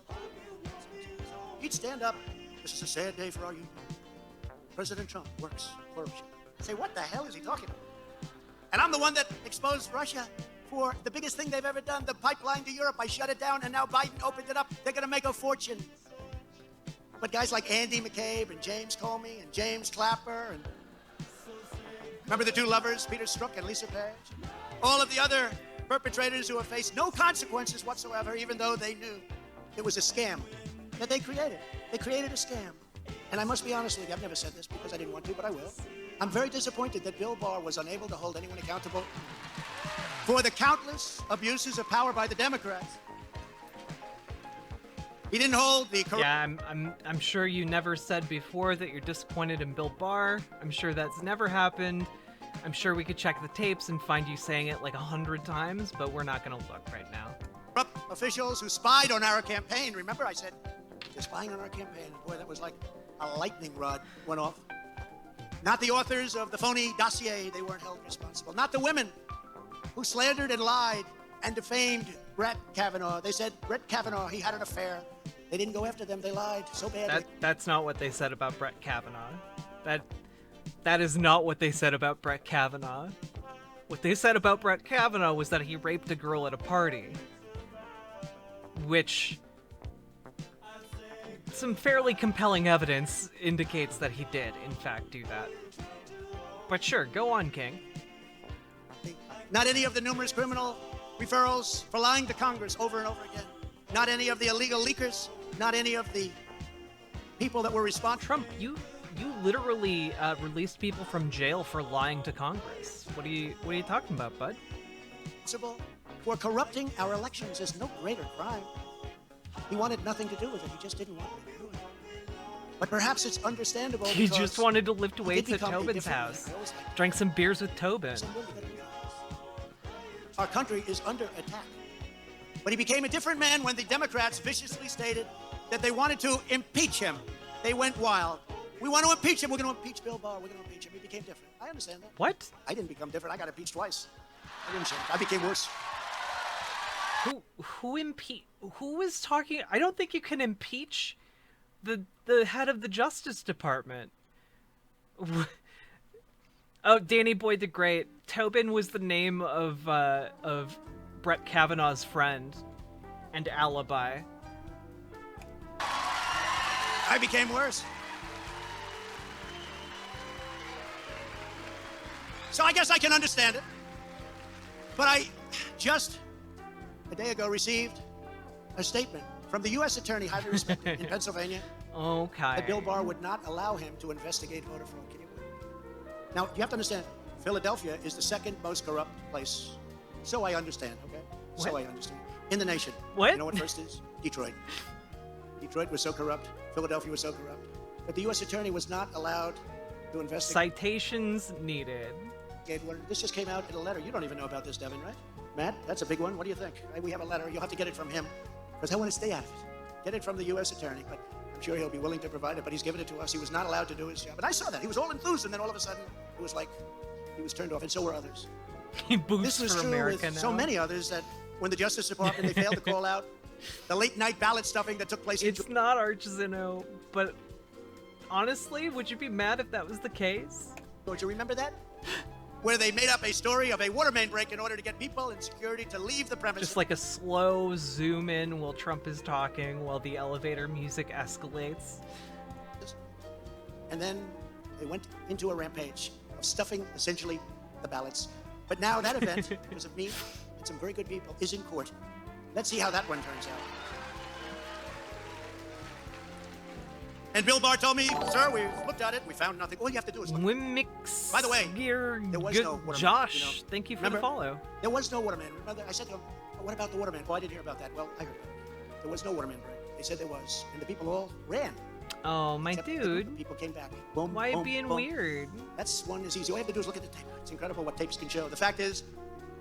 Speaker 3: And he'd stand up. This is a sad day for our union. President Trump works for Russia. Say, what the hell is he talking about? And I'm the one that exposed Russia for the biggest thing they've ever done, the pipeline to Europe. I shut it down, and now Biden opened it up. They're going to make a fortune. But guys like Andy McCabe and James Comey and James Clapper and remember the two lovers, Peter Strzok and Lisa Page? All of the other perpetrators who have faced no consequences whatsoever, even though they knew it was a scam that they created. They created a scam. And I must be honest with you, I've never said this because I didn't want to, but I will. I'm very disappointed that Bill Barr was unable to hold anyone accountable for the countless abuses of power by the Democrats. He didn't hold the...
Speaker 1: Yeah, I'm sure you never said before that you're disappointed in Bill Barr. I'm sure that's never happened. I'm sure we could check the tapes and find you saying it like 100 times, but we're not going to look right now.
Speaker 3: Corrupt officials who spied on our campaign. Remember I said, they're spying on our campaign. Boy, that was like a lightning rod went off. Not the authors of the phony dossier. They weren't held responsible. Not the women who slandered and lied and defamed Brett Kavanaugh. They said, Brett Kavanaugh, he had an affair. They didn't go after them. They lied so badly.
Speaker 1: That's not what they said about Brett Kavanaugh. That is not what they said about Brett Kavanaugh. What they said about Brett Kavanaugh was that he raped a girl at a party. Which... some fairly compelling evidence indicates that he did, in fact, do that. But sure, go on, King.
Speaker 3: Not any of the numerous criminal referrals for lying to Congress over and over again. Not any of the illegal leakers. Not any of the people that were responsible.
Speaker 1: Trump, you literally released people from jail for lying to Congress. What are you talking about, bud?
Speaker 3: For corrupting our elections. There's no greater crime. He wanted nothing to do with it. He just didn't want to do it. But perhaps it's understandable.
Speaker 1: He just wanted to lift weights at Tobin's house. Drank some beers with Tobin.
Speaker 3: Our country is under attack. But he became a different man when the Democrats viciously stated that they wanted to impeach him. They went wild. We want to impeach him. We're going to impeach Bill Barr. We're going to impeach him. He became different. I understand that.
Speaker 1: What?
Speaker 3: I didn't become different. I got impeached twice. I didn't change. I became worse.
Speaker 1: Who was talking? I don't think you can impeach the head of the Justice Department. Oh, Danny Boy the Great. Tobin was the name of Brett Kavanaugh's friend and alibi.
Speaker 3: I became worse. So I guess I can understand it. But I just a day ago received a statement from the U.S. Attorney, highly respected in Pennsylvania,
Speaker 1: Okay.
Speaker 3: that Bill Barr would not allow him to investigate voter fraud. Can you believe? Now, you have to understand, Philadelphia is the second most corrupt place. So I understand, okay? So
Speaker 1: What?
Speaker 3: I understand. In the nation.
Speaker 1: What?
Speaker 3: You know what first is? Detroit. Detroit was so corrupt. Philadelphia was so corrupt. But the U.S. Attorney was not allowed to investigate.
Speaker 1: Citations needed.
Speaker 3: This just came out in a letter. You don't even know about this, Devin, right? Matt, that's a big one. What do you think? We have a letter. You'll have to get it from him because I want to stay out of it. Get it from the U.S. Attorney, but I'm sure he'll be willing to provide it, but he's given it to us. He was not allowed to do his job. And I saw that. He was all enthused, and then all of a sudden, it was like he was turned off, and so were others.
Speaker 1: He boots
Speaker 3: This was
Speaker 1: for
Speaker 3: true
Speaker 1: America
Speaker 3: with
Speaker 1: now.
Speaker 3: so many others that when the Justice Department, they failed to call out the late-night ballot stuffing that took place in
Speaker 1: It's not Archzino, but honestly, would you be mad if that was the case?
Speaker 3: Don't you remember that? Where they made up a story of a water main break in order to get people in security to leave the premises.
Speaker 1: Just like a slow zoom in while Trump is talking, while the elevator music escalates.
Speaker 3: And then they went into a rampage of stuffing, essentially, the ballots. But now that event, because of me and some very good people, is in court. Let's see how that one turns out. And Bill Barr told me, sir, we looked at it, we found nothing. All you have to do is look.
Speaker 1: Wimix.
Speaker 3: By the way,
Speaker 1: there
Speaker 3: was
Speaker 1: good
Speaker 3: no waterman,
Speaker 1: Josh,
Speaker 3: you know.
Speaker 1: thank you for
Speaker 3: Remember?
Speaker 1: the follow.
Speaker 3: There was no waterman. Remember, I said to him, oh, what about the waterman? Well, I didn't hear about that. Well, I heard about it. There was no waterman break. They said there was. And the people all ran.
Speaker 1: Oh, my
Speaker 3: Except
Speaker 1: dude.
Speaker 3: People came back. Boom,
Speaker 1: Why
Speaker 3: boom,
Speaker 1: being
Speaker 3: boom.
Speaker 1: weird?
Speaker 3: That's one is easy. All you have to do is look at the tape. It's incredible what tapes can show. The fact is,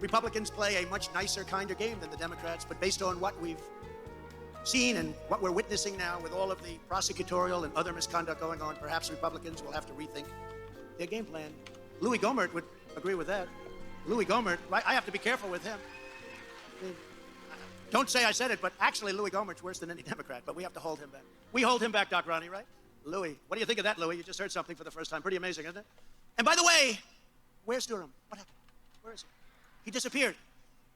Speaker 3: Republicans play a much nicer, kinder game than the Democrats, but based on what we've seen and what we're witnessing now with all of the prosecutorial and other misconduct going on, perhaps Republicans will have to rethink their game plan. Louis Gohmert would agree with that. Louis Gohmert, right? I have to be careful with him. I mean, don't say I said it, but actually Louis Gohmert's worse than any Democrat, but we have to hold him back. We hold him back, Doc Ronnie, right? Louis, what do you think of that, Louis? You just heard something for the first time. Pretty amazing, isn't it? And by the way, where's Durham? What happened? Where is he? He disappeared.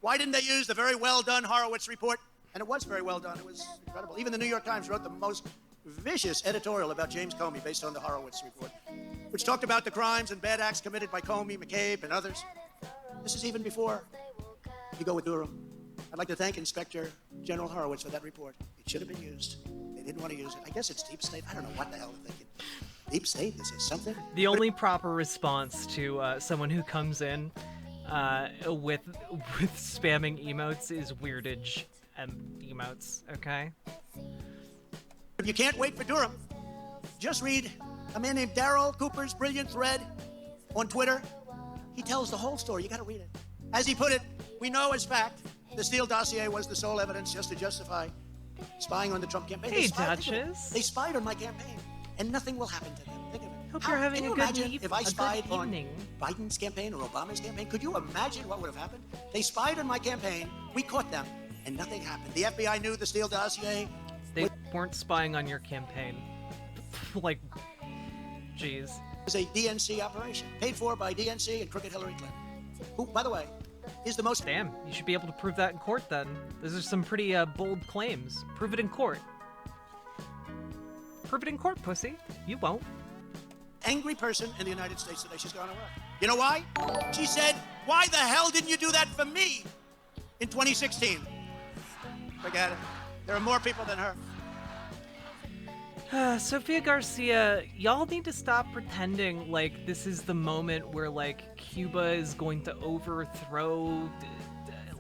Speaker 3: Why didn't they use the very well done Horowitz report? And it was very well done. It was incredible. Even the New York Times wrote the most vicious editorial about James Comey based on the Horowitz report, which talked about the crimes and bad acts committed by Comey, McCabe, and others. This is even before you go with Durham. I'd like to thank Inspector General Horowitz for that report. It should have been used. They didn't want to use it. I guess it's deep state. I don't know what the hell they're thinking. Deep state? Is it something?
Speaker 1: The only proper response to someone who comes in with spamming emotes is weirdage emotes, okay?
Speaker 3: If you can't wait for Durham, just read a man named Darryl Cooper's brilliant thread on Twitter. He tells the whole story. You got to read it. As he put it, we know as fact the Steele dossier was the sole evidence just to justify spying on the Trump campaign.
Speaker 1: Hey,
Speaker 3: Think of it.
Speaker 1: Duchess.
Speaker 3: They spied on my campaign, and nothing will happen to them. Think of it.
Speaker 1: Hope you're having
Speaker 3: can
Speaker 1: a
Speaker 3: you
Speaker 1: good
Speaker 3: imagine if I
Speaker 1: a good
Speaker 3: spied on
Speaker 1: evening.
Speaker 3: Biden's campaign or Obama's campaign? Could you imagine what would have happened? They spied on my campaign. We caught them, and nothing happened. The FBI knew the Steele dossier.
Speaker 1: They weren't spying on your campaign. Like, jeez.
Speaker 3: It was a DNC operation, paid for by DNC and crooked Hillary Clinton, who, by the way, is the most
Speaker 1: Damn, you should be able to prove that in court then. Those are some pretty bold claims. Prove it in court. Prove it in court, pussy. You won't.
Speaker 3: angry person in the United States today. She's gone away. You know why? She said, why the hell didn't you do that for me in 2016? Forget it. There are more people than her.
Speaker 1: Sofia Garcia, y'all need to stop pretending like this is the moment where, like, Cuba is going to overthrow,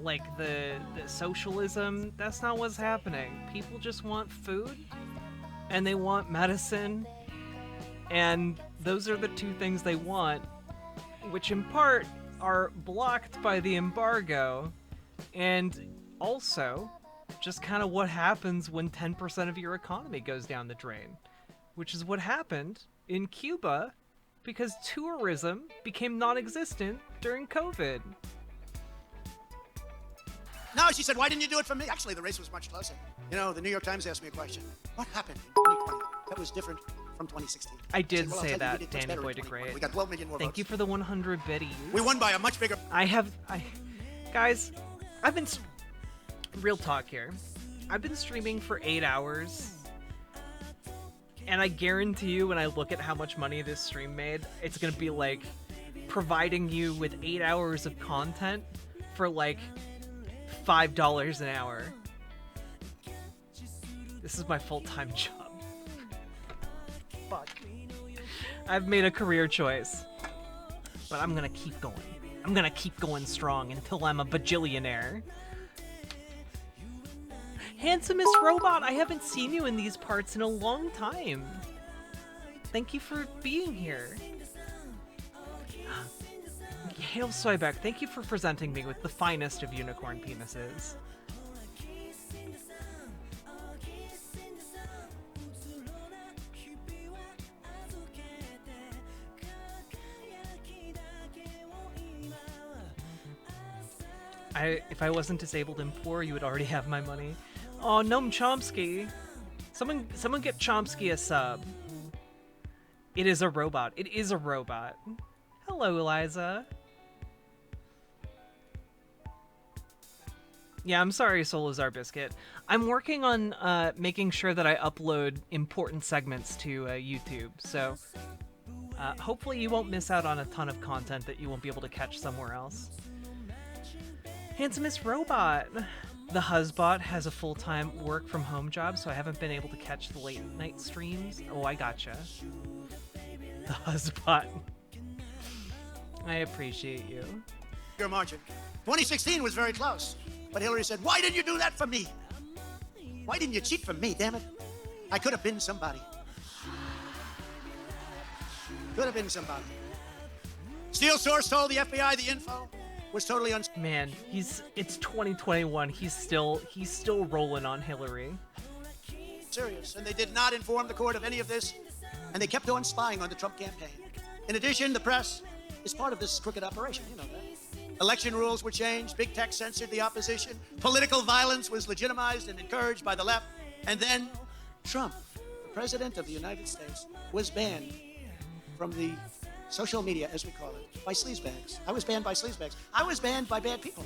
Speaker 1: like, the socialism. That's not what's happening. People just want food, and they want medicine, and those are the two things they want, which in part are blocked by the embargo, and also just kind of what happens when 10% of your economy goes down the drain, which is what happened in Cuba because tourism became non-existent during COVID.
Speaker 3: No, she said, why didn't you do it for me? Actually, the race was much closer. You know, the New York Times asked me a question. What happened in 2020 that was different from 2016?
Speaker 1: I did
Speaker 3: said, well, I'll
Speaker 1: say
Speaker 3: tell you,
Speaker 1: that,
Speaker 3: we did much
Speaker 1: Danny
Speaker 3: better in
Speaker 1: Boy
Speaker 3: 2020.
Speaker 1: DeGrey.
Speaker 3: We got 12 million more
Speaker 1: Thank
Speaker 3: votes.
Speaker 1: you for the 100 biddies.
Speaker 3: We won by a much bigger...
Speaker 1: Guys, I've been... Real talk here. I've been streaming for 8 hours, and I guarantee you when I look at how much money this stream made, it's gonna be like providing you with 8 hours of content for like $5 an hour. This is my full-time job. Fuck. I've made a career choice. But I'm gonna keep going. I'm gonna keep going strong until I'm a bajillionaire. Handsomest robot, I haven't seen you in these parts in a long time. Thank you for being here. Hail Soybeck, thank you for presenting me with the finest of unicorn penises. If I wasn't disabled and poor, you would already have my money. Oh, Noam Chomsky. Someone get Chomsky a sub. It is a robot. It is a robot. Hello, Eliza. Yeah, I'm sorry, Solazar Biscuit. I'm working on making sure that I upload important segments to YouTube, so hopefully you won't miss out on a ton of content that you won't be able to catch somewhere else. Handsomest robot. The Husbot has a full-time work-from-home job, so I haven't been able to catch the late-night streams. Oh, I gotcha. The Husbot. I appreciate you.
Speaker 3: Your margin. 2016 was very close, but Hillary said, "Why didn't you do that for me? Why didn't you cheat for me, damn it? I could have been somebody. Could have been somebody." Steel source told the FBI the info was totally
Speaker 1: Man, it's 2021. He's still rolling on Hillary.
Speaker 3: Serious, and they did not inform the court of any of this, and they kept on spying on the Trump campaign. In addition, the press is part of this crooked operation. You know that. Election rules were changed. Big tech censored the opposition. Political violence was legitimized and encouraged by the left. And then Trump, the president of the United States, was banned from the social media, as we call it, by sleazebags. I was banned by sleazebags. I was banned by bad people.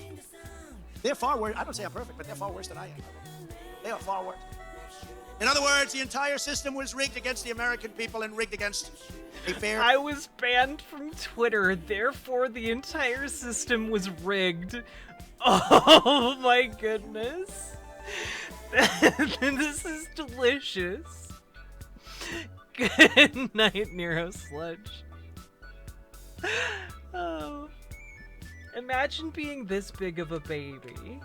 Speaker 3: They're far worse. I don't say I'm perfect, but they're far worse than I am. They are far worse. In other words, the entire system was rigged against the American people and rigged against a fair...
Speaker 1: I was banned from Twitter, therefore the entire system was rigged. Oh my goodness. This is delicious. Good night, Nero Sludge. Oh. Imagine being this big of a baby.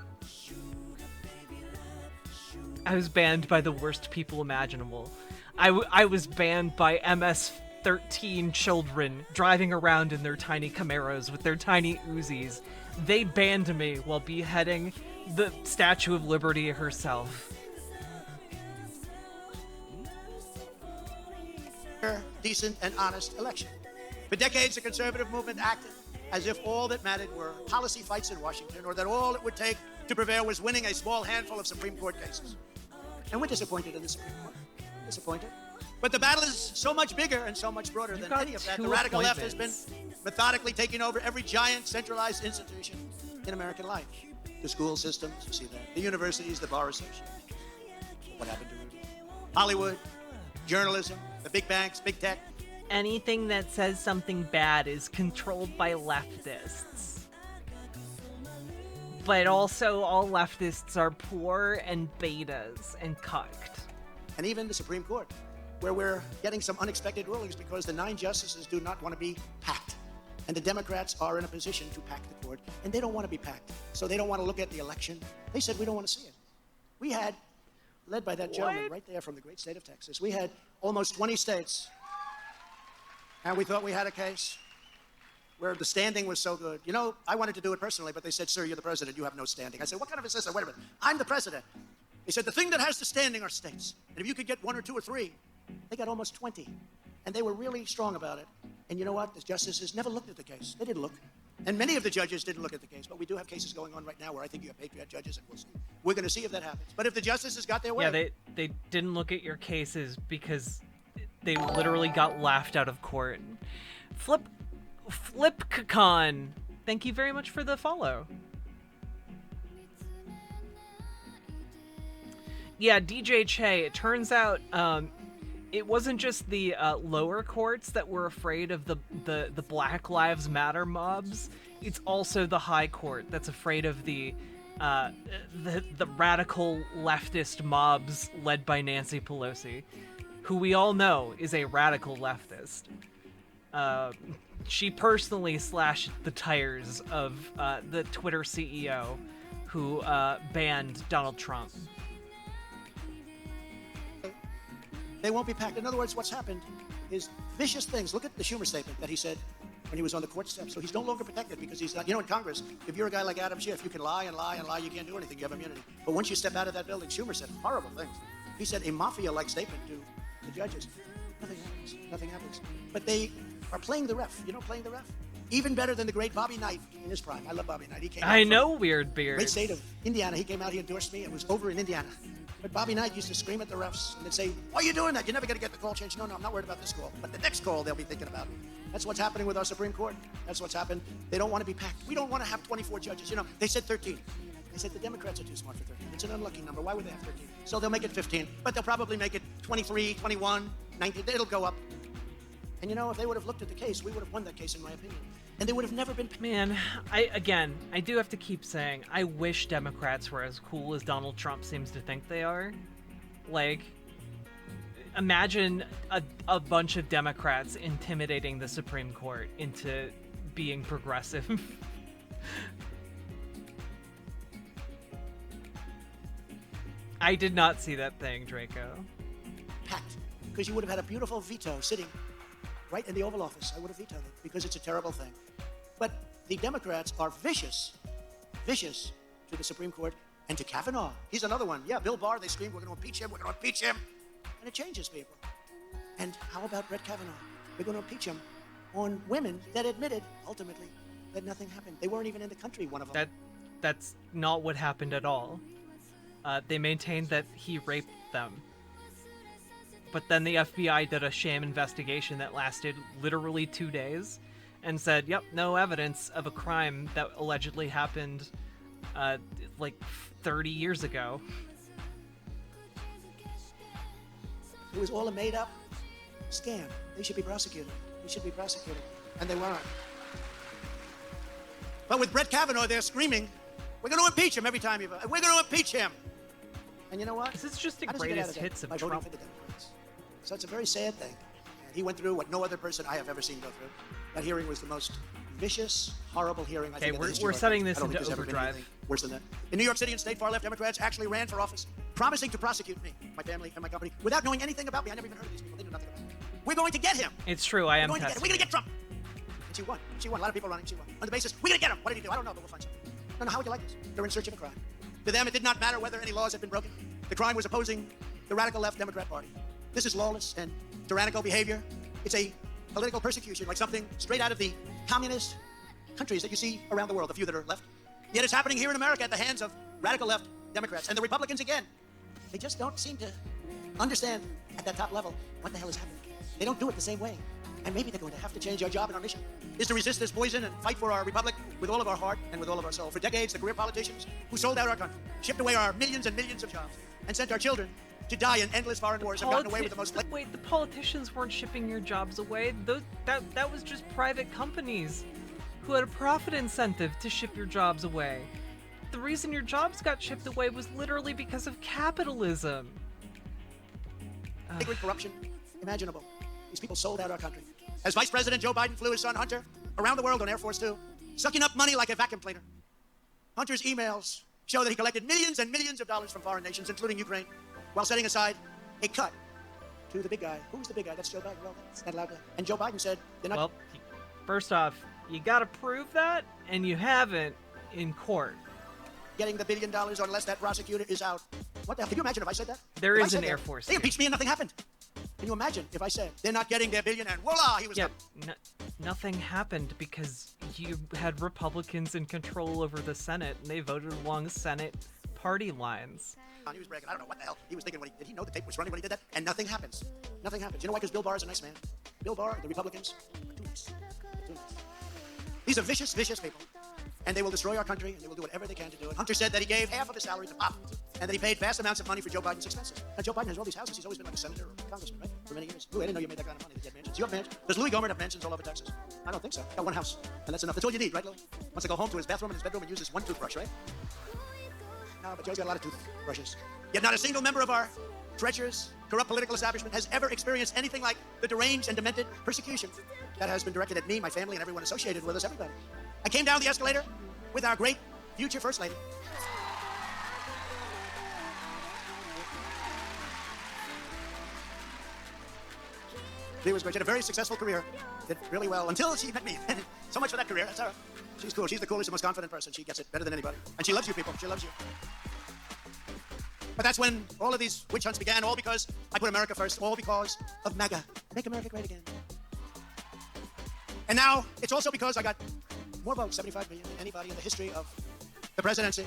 Speaker 1: I was banned by the worst people imaginable. I was banned by MS-13 children driving around in their tiny Camaros with their tiny Uzis. They banned me while beheading the Statue of Liberty herself.
Speaker 3: Decent and honest election. For decades, the conservative movement acted as if all that mattered were policy fights in Washington, or that all it would take to prevail was winning a small handful of Supreme Court cases. And we're disappointed in the Supreme Court. Disappointed. But the battle is so much bigger and so much broader than any of that. The radical left has been methodically taking over every giant centralized institution in American life. The school systems, you see that. The universities, the bar association. What happened to Rudy? Hollywood, journalism, the big banks, big tech.
Speaker 1: Anything that says something bad is controlled by leftists. But also all leftists are poor and betas and cucked.
Speaker 3: And even the Supreme Court, where we're getting some unexpected rulings because the 9 justices do not want to be packed. And the Democrats are in a position to pack the court, and they don't want to be packed. So they don't want to look at the election. They said, we don't want to see it. We had, led by that gentleman right there from the great state of Texas, we had almost 20 states. And we thought we had a case where the standing was so good. You know, I wanted to do it personally, but they said, "Sir, you're the president. You have no standing." I said, "What kind of a system?" Wait a minute. I'm the president. They said, "The thing that has the standing are states. And if you could get 1 or 2 or 3, they got almost 20. And they were really strong about it. And you know what? The justices never looked at the case. They didn't look. And many of the judges didn't look at the case. But we do have cases going on right now where I think you have patriot judges, and we'll see. We're going to see if that happens. But if the justices got their way...
Speaker 1: Yeah, they didn't look at your cases because they literally got laughed out of court. Flipcon, thank you very much for the follow. Yeah, DJ Che, it turns out it wasn't just the lower courts that were afraid of the Black Lives Matter mobs. It's also the high court that's afraid of the radical leftist mobs led by Nancy Pelosi, who we all know is a radical leftist. She personally slashed the tires of the Twitter CEO who banned Donald Trump.
Speaker 3: They won't be packed. In other words, what's happened is vicious things. Look at the Schumer statement that he said when he was on the court steps. So he's no longer protected because he's not, in Congress, if you're a guy like Adam Schiff, you can lie and lie and lie, you can't do anything, you have immunity. But once you step out of that building, Schumer said horrible things. He said a mafia-like statement to the judges. Nothing happens. But they are playing the ref. Playing the ref? Even better than the great Bobby Knight in his prime. I love Bobby Knight. He came
Speaker 1: I know Weird Beard.
Speaker 3: Great state of Indiana. He came out, he endorsed me. It was over in Indiana. But Bobby Knight used to scream at the refs and they'd say, why are you doing that? You're never going to get the call changed. No, I'm not worried about this call. But the next call they'll be thinking about. That's what's happening with our Supreme Court. That's what's happened. They don't want to be packed. We don't want to have 24 judges. They said 13. They said the Democrats are too smart for 13. It's an unlucky number. Why would they have 13? So they'll make it 15. But they'll probably make it 23, 21, 19. It'll go up. And if they would have looked at the case, we would have won that case, in my opinion. And they would have never been...
Speaker 1: Man, I do have to keep saying, I wish Democrats were as cool as Donald Trump seems to think they are. Like, imagine a bunch of Democrats intimidating the Supreme Court into being progressive. I did not see that thing, Draco.
Speaker 3: Packed. Because you would have had a beautiful veto sitting right in the Oval Office. I would have vetoed it because it's a terrible thing. But the Democrats are vicious to the Supreme Court and to Kavanaugh. He's another one. Yeah, Bill Barr, they screamed, we're going to impeach him. And it changes people. And how about Brett Kavanaugh? We're going to impeach him on women that admitted, ultimately, that nothing happened. They weren't even in the country, one of them.
Speaker 1: That's not what happened at all. They maintained that he raped them. But then the FBI did a sham investigation that lasted literally 2 days and said, yep, no evidence of a crime that allegedly happened like 30 years ago.
Speaker 3: It was all a made-up scam. They should be prosecuted. And they weren't. But with Brett Kavanaugh, they're screaming, we're going to impeach him every time we're going to impeach him. And you know what?
Speaker 1: This is just the greatest hits of Trump.
Speaker 3: So it's a very sad thing. And he went through what no other person I have ever seen go through. That hearing was the most vicious, horrible hearing I think in the history
Speaker 1: we're
Speaker 3: of our
Speaker 1: setting
Speaker 3: country.
Speaker 1: this
Speaker 3: I don't think
Speaker 1: into
Speaker 3: there's ever been
Speaker 1: overdrive.
Speaker 3: anything worse than that. In New York City and state, far-left Democrats actually ran for office, promising to prosecute me, my family, and my company, without knowing anything about me. I never even heard of these people. They knew nothing about me. We're going to get him.
Speaker 1: It's true, I am
Speaker 3: We're going
Speaker 1: testing.
Speaker 3: to get Trump. And she won. A lot of people running. She won. On the basis, we're going to get him. What did he do? I don't know, but we'll find something. No, how would you like this? They're in search of a crime. To them, it did not matter whether any laws had been broken. The crime was opposing the radical left Democrat Party. This is lawless and tyrannical behavior. It's a political persecution, like something straight out of the communist countries that you see around the world, the few that are left. Yet it's happening here in America at the hands of radical left Democrats. And the Republicans, again, they just don't seem to understand at that top level what the hell is happening. They don't do it the same way. And maybe they're going to have to change our job and our mission is to resist this poison and fight for our republic with all of our heart and with all of our soul. For decades, the career politicians who sold out our country, shipped away our millions and millions of jobs, and sent our children to die in endless foreign wars have gotten away with the most...
Speaker 1: Wait, the politicians weren't shipping your jobs away. That was just private companies who had a profit incentive to ship your jobs away. The reason your jobs got shipped away was literally because of capitalism.
Speaker 3: Corruption imaginable. These people sold out our country. As Vice President Joe Biden flew his son Hunter around the world on Air Force Two, sucking up money like a vacuum cleaner. Hunter's emails show that he collected millions and millions of dollars from foreign nations, including Ukraine, while setting aside a cut to the big guy. Who's the big guy? That's Joe Biden. Well, that's not allowed to. And Joe Biden said they're not...
Speaker 1: Well, first off, you gotta prove that, and you haven't in court.
Speaker 3: Getting the $1 billion unless that prosecutor is out. What the hell? Can you imagine if I said that?
Speaker 1: There is an Air Force.
Speaker 3: They impeached me and nothing happened. Can you imagine if I said they're not getting their $1 billion and voila, he was...
Speaker 1: Yeah, nothing happened because you had Republicans in control over the Senate, and they voted along Senate party lines.
Speaker 3: He was bragging. I don't know what the hell he was thinking. Did he know the tape was running when he did that? And nothing happens. Nothing happens. You know why? Because Bill Barr is a nice man. Bill Barr, the Republicans, are too nice. They're too nice. These are vicious, vicious people. And they will destroy our country, and they will do whatever they can to do it. Hunter said that he gave half of his salary to Pop. and that he paid vast amounts of money for Joe Biden's expenses. Now, Joe Biden has all these houses. He's always been like a senator or a congressman, right? For many years. Ooh, I didn't know you made that kind of money. That you had mansions. You have mansions. Does Louis Gohmert have mansions all over Texas? I don't think so. Got one house, and that's enough. That's all you need, right, Louis? Wants to go home to his bathroom and his bedroom and use his one toothbrush, right? No, but Joe's got a lot of toothbrushes. Yet not a single member of our treacherous, corrupt political establishment has ever experienced anything like the deranged and demented persecution that has been directed at me, my family, and everyone associated with us, everybody. I came down the escalator with our great future First Lady. She was great. She had a very successful career. Did really well until she met me. So much for that career. That's her. She's cool. She's the coolest and most confident person. She gets it better than anybody. And she loves you people. She loves you. But that's when all of these witch hunts began, all because I put America first, all because of MAGA. Make America great again. And now it's also because I got more votes, 75 million, than anybody in the history of the presidency.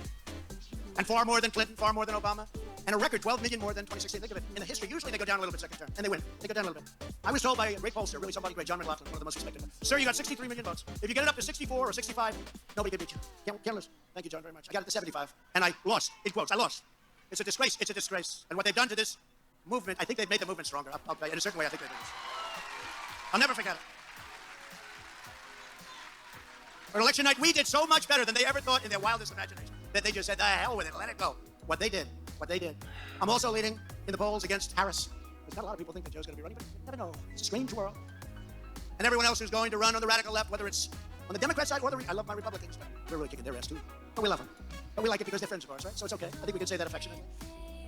Speaker 3: And far more than Clinton, far more than Obama. And a record 12 million more than 2016. Think of it. In the history, usually they go down a little bit second term. And they win. They go down a little bit. I was told by a great pollster, really somebody great, John McLaughlin, one of the most respected. Sir, you got 63 million votes. If you get it up to 64 or 65, nobody can beat you. Can't lose. Thank you, John, very much. I got it to 75. And I lost. In quotes, I lost. It's a disgrace. It's a disgrace. And what they've done to this movement, I think they've made the movement stronger. In a certain way, I think they did. I'll never forget it. On election night, we did so much better than they ever thought in their wildest imagination that they just said, the hell with it, let it go. What they did. I'm also leading in the polls against Harris. There's not a lot of people think that Joe's going to be running, but you never know. It's a strange world. And everyone else who's going to run on the radical left, whether it's on the Democrat side or I love my Republicans, but they're really kicking their ass too. But we love them. But we like it because they're friends of ours, right? So it's okay. I think we can say that affectionately.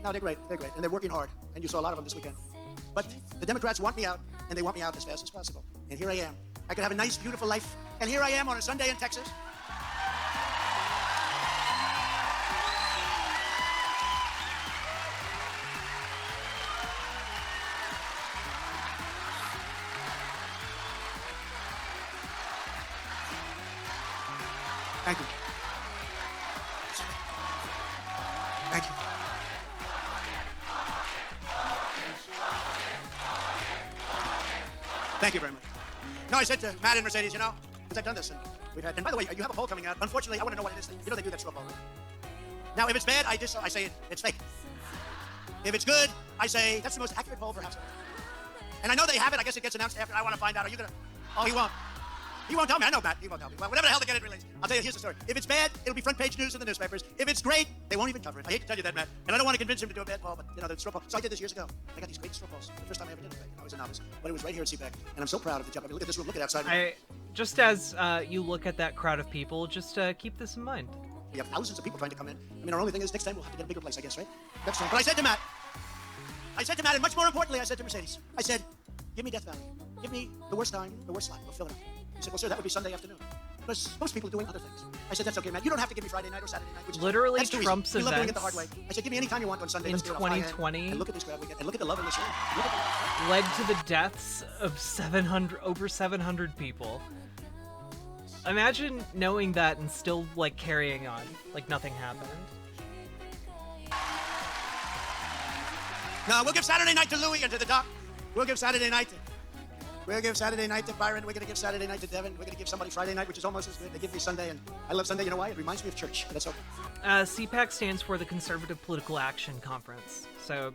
Speaker 3: No, they're great. They're great. And they're working hard. And you saw a lot of them this weekend. But the Democrats want me out, and they want me out as fast as possible. And here I am. I could have a nice, beautiful life. And here I am on a Sunday in Texas. Thank you. Thank you. Thank you very much. No, I said to Matt and Mercedes, because I've done this, and by the way, you have a poll coming out. Unfortunately, I want to know what it is. They do that straw poll. Now, if it's bad, I say it's fake. If it's good, I say that's the most accurate poll perhaps. And I know they have it. I guess it gets announced after. I want to find out. Are you gonna? Oh, he won't. He won't tell me. I know, Matt. He won't tell me. Well, whatever the hell they get it released. I'll tell you, here's the story. If it's bad, it'll be front page news in the newspapers. If it's great, they won't even cover it. I hate to tell you that, Matt. And I don't want to convince him to do a bad poll, but, the straw poll. So I did this years ago. I got these great straw polls. The first time I ever did it. I was a novice. But it was right here at CPAC. And I'm so proud of the job. I mean, look at this room. Look at outside.
Speaker 1: Just as you look at that crowd of people, just keep this in mind.
Speaker 3: We have thousands of people trying to come in. I mean, our only thing is next time we'll have to get a bigger place, I guess, right? Next time. But I said to Matt, and much more importantly, I said to Mercedes, I said, give me Death Valley. Give me the worst time, the worst slot. We'll fill it up. He said, well, sir, that would be Sunday afternoon. Because most people are doing other things. I said, that's okay, man. You don't have to give me Friday night or Saturday night. Which
Speaker 1: literally,
Speaker 3: that's
Speaker 1: Trump's
Speaker 3: events. We love doing
Speaker 1: events
Speaker 3: it the hard way. I said, give me any time you want on Sunday.
Speaker 1: in 2020.
Speaker 3: And look at this crowd we get. And look at the love in this room. Look at that.
Speaker 1: Led to the deaths of over 700 people. Imagine knowing that and still, carrying on. Like nothing happened.
Speaker 3: No, we'll give Saturday night to Louis and to the doc. We'll give Saturday night to Byron. We're going to give Saturday night to Devin. We're going to give somebody Friday night, which is almost as good. They give me Sunday, and I love Sunday. You know why? It reminds me of church. That's okay.
Speaker 1: CPAC stands for the Conservative Political Action Conference. So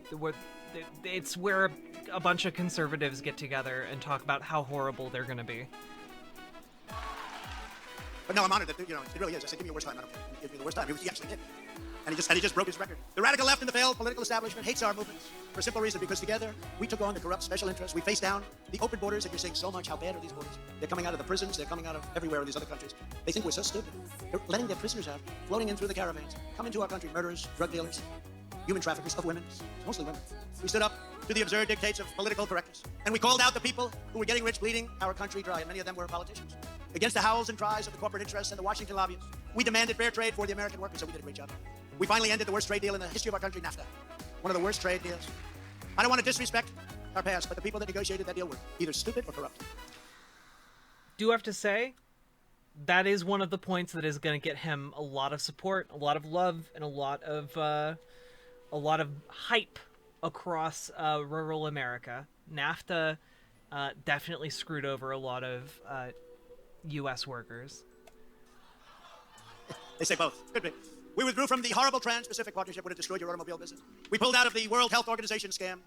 Speaker 1: it's where a bunch of conservatives get together and talk about how horrible they're going to be.
Speaker 3: But no, I'm honored that, it really is. I said, give me your worst time. I don't care. Give me the worst time. He actually did. And he just broke his record. The radical left and the failed political establishment hates our movement for a simple reason, because together we took on the corrupt special interests. We faced down the open borders, and you're seeing so much how bad are these borders. They're coming out of the prisons. They're coming out of everywhere in these other countries. They think we're so stupid. They're letting their prisoners out, floating in through the caravans, come into our country, murderers, drug dealers, human traffickers of women, mostly women. We stood up to the absurd dictates of political correctness, and we called out the people who were getting rich, bleeding our country dry, and many of them were politicians. Against the howls and cries of the corporate interests and the Washington lobbyists, we demanded fair trade for the American workers, and we did a great job. We finally ended the worst trade deal in the history of our country, NAFTA. One of the worst trade deals. I don't want to disrespect our past, but the people that negotiated that deal were either stupid or corrupt.
Speaker 1: Do have to say, that is one of the points that is going to get him a lot of support, a lot of love, and a lot of hype across rural America. NAFTA definitely screwed over a lot of U.S. workers.
Speaker 3: They say both. Could be. We withdrew from the horrible Trans-Pacific Partnership when it destroyed your automobile business. We pulled out of the World Health Organization scam.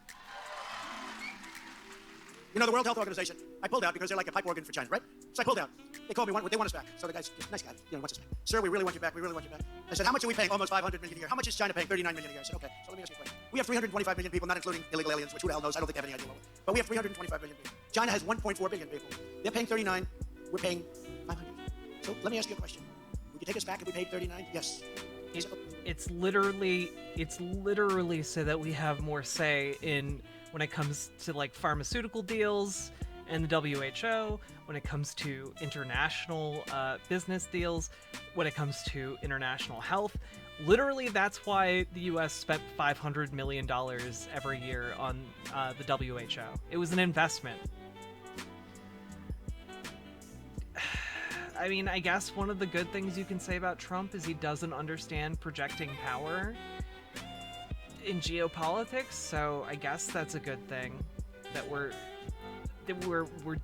Speaker 3: You know, the World Health Organization, I pulled out because they're like a pipe organ for China, right? So I pulled out. They called me, they want us back. So the guy's nice guy, wants us back. Sir, we really want you back. We really want you back. I said, how much are we paying? Almost 500 million a year. How much is China paying? 39 million a year. I said, okay. So let me ask you a question. We have 325 million people, not including illegal aliens, which who the hell knows? I don't think they have any idea. But we have 325 million people. China has 1.4 billion people. They're paying 39. We're paying 500. So let me ask you a question. Would you take us back if we paid 39? Yes.
Speaker 1: It's literally so that we have more say in when it comes to like pharmaceutical deals and the WHO, when it comes to international business deals, when it comes to international health. Literally, that's why the U.S. spent $500 million every year on the WHO. It was an investment. I mean, I guess one of the good things you can say about Trump is he doesn't understand projecting power in geopolitics, so I guess that's a good thing that we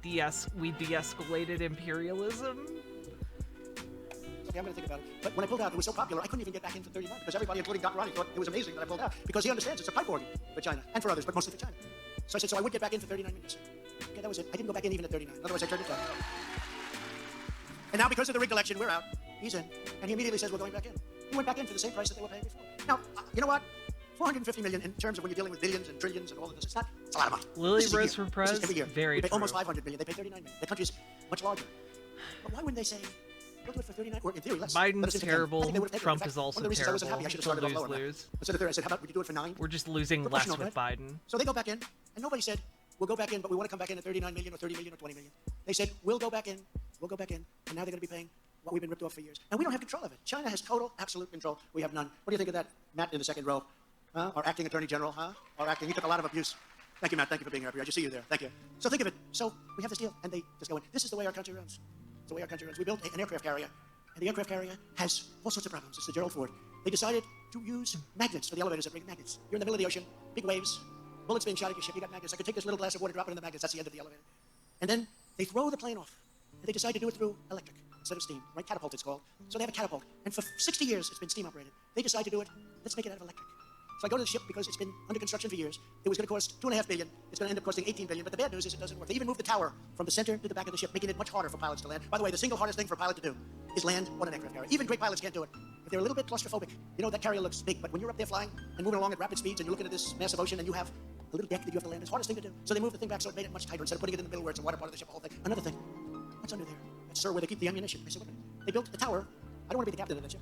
Speaker 1: de-escalated imperialism.
Speaker 3: Okay, I'm going to think about it. But when I pulled out, it was so popular, I couldn't even get back into 39 because everybody, including Dr. Ronnie, thought it was amazing that I pulled out because he understands it's a pipe organ for China and for others, but mostly for China. So I said, so I would get back in for 39 minutes. Okay, that was it. I didn't go back in even at 39. Otherwise, I turned it down. And now, because of the rigged election, we're out. He's in. And he immediately says, we're going back in. He went back in for the same price that they were paying before. Now, you know what? 450 million in terms of when you're dealing with billions and trillions and all of this, it's a lot of money.
Speaker 1: Lily Rose for Prez,
Speaker 3: every year.
Speaker 1: very
Speaker 3: we pay
Speaker 1: true.
Speaker 3: almost 500 million. They pay 39 million. The country is much larger. But why wouldn't they say, we'll do it for 39, or in theory, less?
Speaker 1: Biden's terrible. Trump is also terrible.
Speaker 3: It's a lose. Instead of 30, I said, how about would you do it for 9?
Speaker 1: We're just losing less with Biden.
Speaker 3: So they go back in, and nobody said, we'll go back in, but we want to come back in at 39 million or 30 million or 20 million. They said, we'll go back in, and now they're going to be paying what we've been ripped off for years. And we don't have control of it. China has total, absolute control. We have none. What do you think of that, Matt in the second row? Our acting attorney general, Our acting, he took a lot of abuse. Thank you, Matt. Thank you for being here. I just see you there. Thank you. So think of it. So we have this deal, and they just go in. This is the way our country runs. It's the way our country runs. We built an aircraft carrier, and the aircraft carrier has all sorts of problems. It's the Gerald Ford. They decided to use magnets for the elevators that bring magnets. You're in the middle of the ocean, big waves, bullets being shot at your ship. You got magnets. I could take this little glass of water, drop it in the magnets. That's the end of the elevator. And then they throw the plane off, and they decide to do it through electric instead of steam, right? Catapult, it's called. So they have a catapult, and for 60 years it's been steam operated. They decide to do it. Let's make it out of electric. So I go to the ship because it's been under construction for years. It was going to cost $2.5 billion. It's going to end up costing $18 billion. But the bad news is it doesn't work. They even moved the tower from the center to the back of the ship, making it much harder for pilots to land. By the way, the single hardest thing for a pilot to do is land on an aircraft carrier. Even great pilots can't do it. If they're a little bit claustrophobic, you know, that carrier looks big. But when you're up there flying and moving along at rapid speeds and you're looking at this massive ocean and you have a little deck that you have to land, it's the hardest thing to do. So they moved the thing back so it made it much tighter instead of putting it in the middle where it's a water part of the ship, the whole thing. Another thing, what's under there? That's, sir, where they keep the ammunition. I said, wait a minute. They built the tower. I don't want to be the captain of that ship.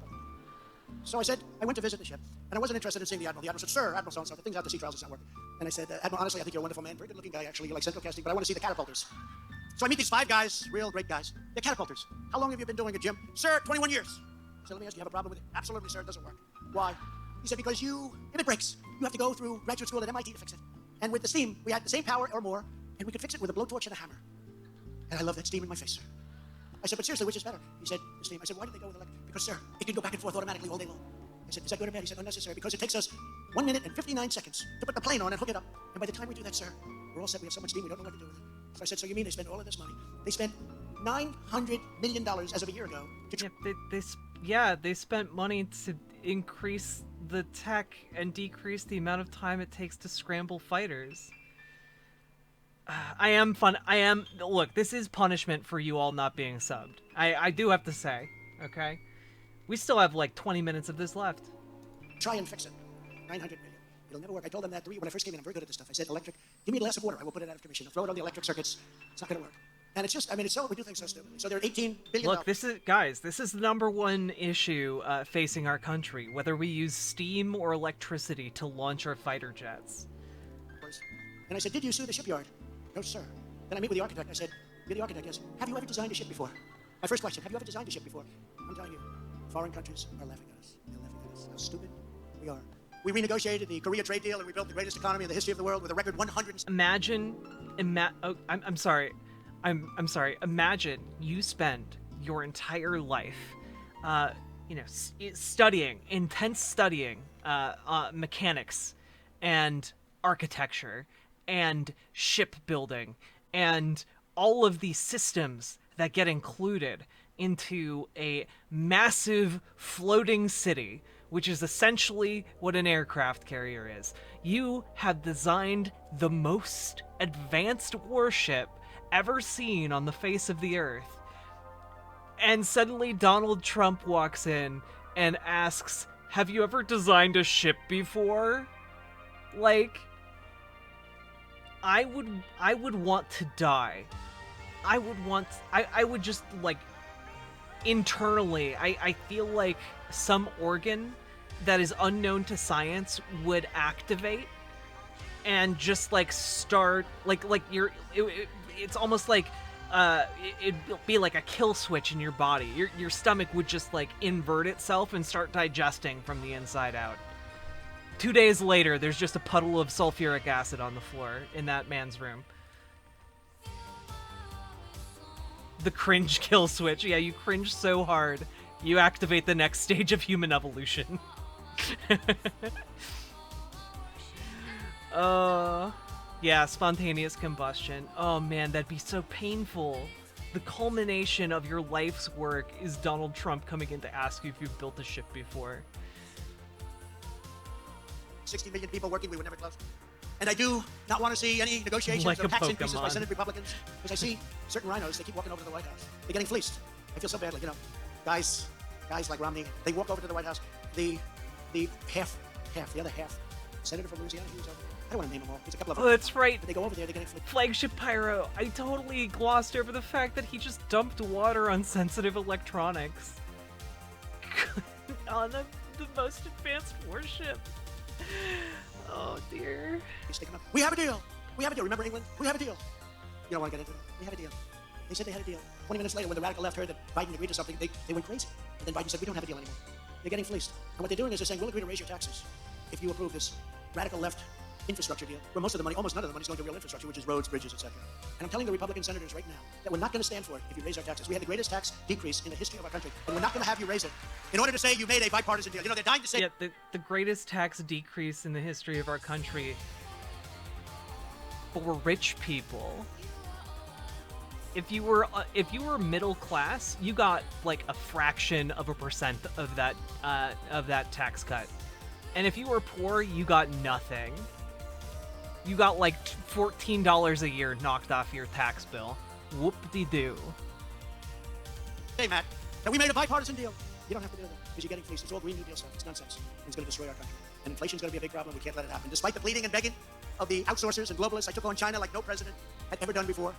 Speaker 3: So I said, I went to visit the ship, and I wasn't interested in seeing the Admiral. The Admiral said, sir, Admiral so-and-so, the thing's out to sea trials, it's not working. And I said, Admiral, honestly, I think you're a wonderful man, very good-looking guy, actually. You like central casting, but I want to see the catapulters. So I meet these 5 guys, real great guys. They're catapulters. How long have you been doing it, Jim? Sir, 21 years. So let me ask you, have a problem with it? Absolutely, sir, it doesn't work. Why? He said, because if it breaks, you have to go through graduate school at MIT to fix it. And with the steam, we had the same power or more, and we could fix it with a blowtorch and a hammer. And I love that steam in my face, sir. I said, but seriously, which is better? He said, the steam. I said, why did they go with electric? Because, sir, it can go back and forth automatically all day long. I said, is that good or bad? He said, unnecessary, because it takes us 1 minute and 59 seconds to put the plane on and hook it up. And by the time we do that, sir, we're all set. We have so much steam, we don't know what to do with it. So I said, so you mean they spend all of this money? They spent $900 million as of a year ago.
Speaker 1: They spent money to increase the tech and decrease the amount of time it takes to scramble fighters. Look, this is punishment for you all not being subbed. I do have to say, okay? We still have like 20 minutes of this left.
Speaker 3: Try and fix it. 900 million. It'll never work. I told them that when I first came in. I'm very good at this stuff. I said, electric, give me a glass of water. I will put it out of commission. I'll throw it on the electric circuits. It's not going to work. And it's just, it's so, we do things so stupid. So there are 18 billion.
Speaker 1: Look, this is the number one issue facing our country, whether we use steam or electricity to launch our fighter jets.
Speaker 3: And I said, did you sue the shipyard? No, sir. Then I meet with the architect. I said, you're the architect, yes. Have you ever designed a ship before? My first question, have you ever designed a ship before? I'm telling you, foreign countries are laughing at us. They're laughing at us. How stupid we are. We renegotiated the Korea trade deal and we built the greatest economy in the history of the world with a record 100.
Speaker 1: I'm sorry. Imagine you spend your entire life, intense studying mechanics and architecture and shipbuilding and all of these systems that get included, into a massive floating city, which is essentially what an aircraft carrier is. You have designed the most advanced warship ever seen on the face of the earth. And suddenly Donald Trump walks in and asks, "Have you ever designed a ship before?" Like, I would want to die. I would just, like, internally, I feel like some organ that is unknown to science would activate and just, like, start, it's almost like, it'd be like a kill switch in your body. Your stomach would just, like, invert itself and start digesting from the inside out. 2 days later, there's just a puddle of sulfuric acid on the floor in that man's room. The cringe kill switch. Yeah, you cringe so hard, you activate the next stage of human evolution. Yeah, spontaneous combustion. Oh man, that'd be so painful. The culmination of your life's work is Donald Trump coming in to ask you if you've built a ship before.
Speaker 3: 60 million people working, we would never close. And I do not want to see any negotiations
Speaker 1: Like
Speaker 3: or
Speaker 1: a
Speaker 3: tax increases by
Speaker 1: Pokemon.
Speaker 3: Senate Republicans, because I see certain rhinos, they keep walking over to the White House. They're getting fleeced. I feel so badly, you know. Guys like Romney, they walk over to the White House. The other half, Senator from Louisiana, he was over there. I don't want to name them all. There's a couple of them.
Speaker 1: Oh, that's right.
Speaker 3: But they go over there, they're getting fleeced.
Speaker 1: Flagship Pyro. I totally glossed over the fact that he just dumped water on sensitive electronics. On the most advanced warship. Oh dear.
Speaker 3: We have a deal. We have a deal. Remember England? We have a deal. You don't want to get into it. We have a deal. They said they had a deal. 20 minutes later, when the radical left heard that Biden agreed to something, they went crazy. And then Biden said, we don't have a deal anymore. They're getting fleeced. And what they're doing is they're saying, we'll agree to raise your taxes if you approve this radical left infrastructure deal, where most of the money, almost none of the money is going to real infrastructure, which is roads, bridges, etc. And I'm telling the Republican senators right now that we're not going to stand for it if you raise our taxes. We had the greatest tax decrease in the history of our country, and we're not going to have you raise it in order to say you made a bipartisan deal. You know, they're dying to say...
Speaker 1: Yeah, the greatest tax decrease in the history of our country for rich people. If you were middle class, you got like a fraction of a percent of that tax cut. And if you were poor, you got nothing. You got like $14 a year knocked off your tax bill. Whoop-de-doo.
Speaker 3: Hey, Matt, that we made a bipartisan deal. You don't have to do that because you're getting fleeced. It's all Green New Deal stuff. It's nonsense. And it's going to destroy our country. And inflation's going to be a big problem. We can't let it happen. Despite the pleading and begging of the outsourcers and globalists, I took on China like no president had ever done before.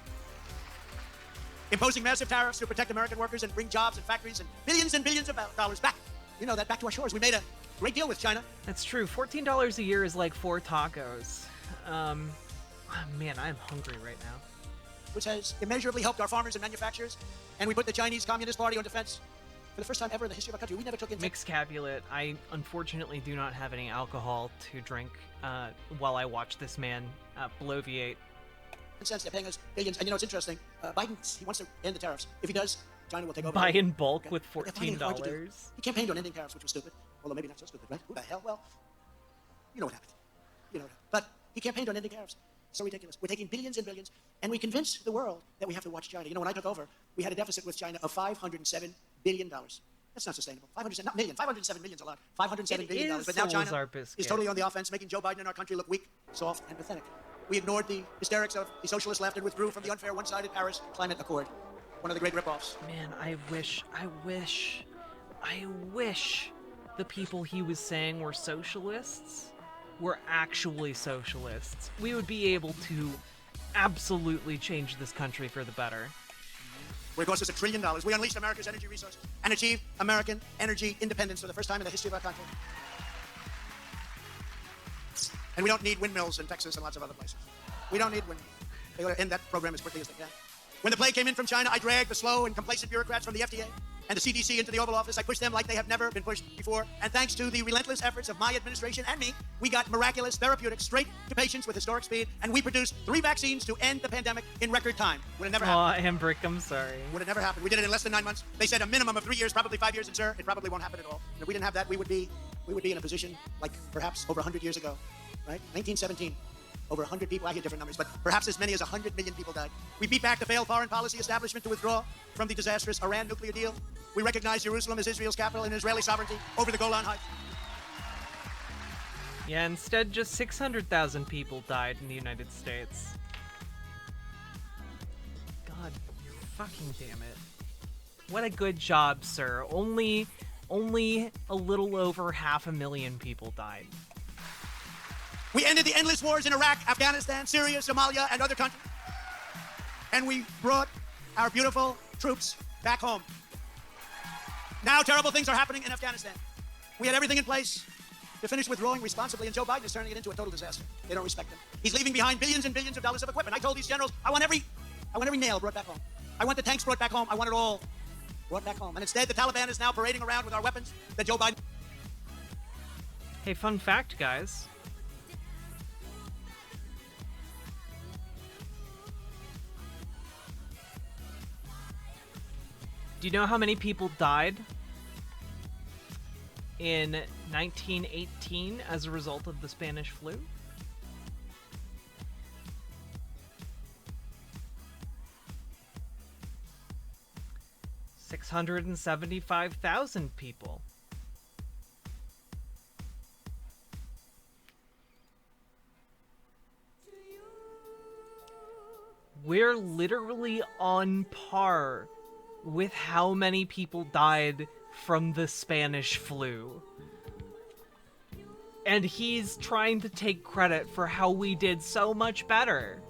Speaker 3: Imposing massive tariffs to protect American workers and bring jobs and factories and billions of dollars back. You know that, back to our shores. We made a great deal with China.
Speaker 1: That's true. $14 a year is like 4 tacos. Oh, man, I'm hungry right now.
Speaker 3: Which has immeasurably helped our farmers and manufacturers. And we put the Chinese Communist Party on defense. For the first time ever in the history of our country, we never took into...
Speaker 1: Mixed capulet. I unfortunately do not have any alcohol to drink while I watch this man bloviate.
Speaker 3: Sense they're paying us billions. And you know, it's interesting. Biden, he wants to end the tariffs. If he does, China will take over.
Speaker 1: Buy in bulk
Speaker 3: okay.
Speaker 1: With $14.
Speaker 3: He campaigned on ending tariffs, which was stupid. Although maybe not so stupid, right? Who the hell? Well, you know what happened. You know what happened. But he campaigned on ending tariffs. So ridiculous. We're taking billions and billions, and we convinced the world that we have to watch China. You know, when I took over, we had a deficit with China of $507 billion. That's not sustainable. 507 million's a lot. $507 billion. But now China is totally on the offense, making Joe Biden and our country look weak, soft, and pathetic. We ignored the hysterics of the socialist left and withdrew from the unfair one-sided Paris Climate Accord. One of the great ripoffs.
Speaker 1: Man, I wish the people he was saying were socialists were actually socialists. We would be able to absolutely change this country for the better.
Speaker 3: Where it cost us $1 trillion. We unleashed America's energy resources and achieved American energy independence for the first time in the history of our country. And we don't need windmills in Texas and lots of other places. We don't need windmills. They ought to end that program as quickly as they can. When the plague came in from China, I dragged the slow and complacent bureaucrats from the FDA and the CDC into the Oval Office. I pushed them like they have never been pushed before. And thanks to the relentless efforts of my administration and me, we got miraculous therapeutics straight to patients with historic speed. And we produced 3 vaccines to end the pandemic in record time. Would have never happened.
Speaker 1: Aw, Embrick, I'm sorry.
Speaker 3: Would have never happened. We did it in less than 9 months. They said a minimum of 3 years, probably 5 years. And sir, it probably won't happen at all. And if we didn't have that, we would be in a position like perhaps over 100 years ago, right? 1917. over 100 people, I hear different numbers, but perhaps as many as 100 million people died. We beat back the failed foreign policy establishment to withdraw from the disastrous Iran nuclear deal. We recognize Jerusalem as Israel's capital and Israeli sovereignty over the Golan Heights.
Speaker 1: Yeah, instead just 600,000 people died in the United States. God fucking damn it. What a good job, sir. Only a little over 500,000 people died.
Speaker 3: We ended the endless wars in Iraq, Afghanistan, Syria, Somalia, and other countries. And we brought our beautiful troops back home. Now terrible things are happening in Afghanistan. We had everything in place to finish withdrawing responsibly, and Joe Biden is turning it into a total disaster. They don't respect him. He's leaving behind billions and billions of dollars of equipment. I told these generals, I want every nail brought back home. I want the tanks brought back home. I want it all brought back home. And instead, the Taliban is now parading around with our weapons that Joe Biden...
Speaker 1: Hey, fun fact, guys. Do you know how many people died in 1918 as a result of the Spanish flu? $675,000 people. We're literally on par with how many people died from the Spanish flu. And he's trying to take credit for how we did so much better.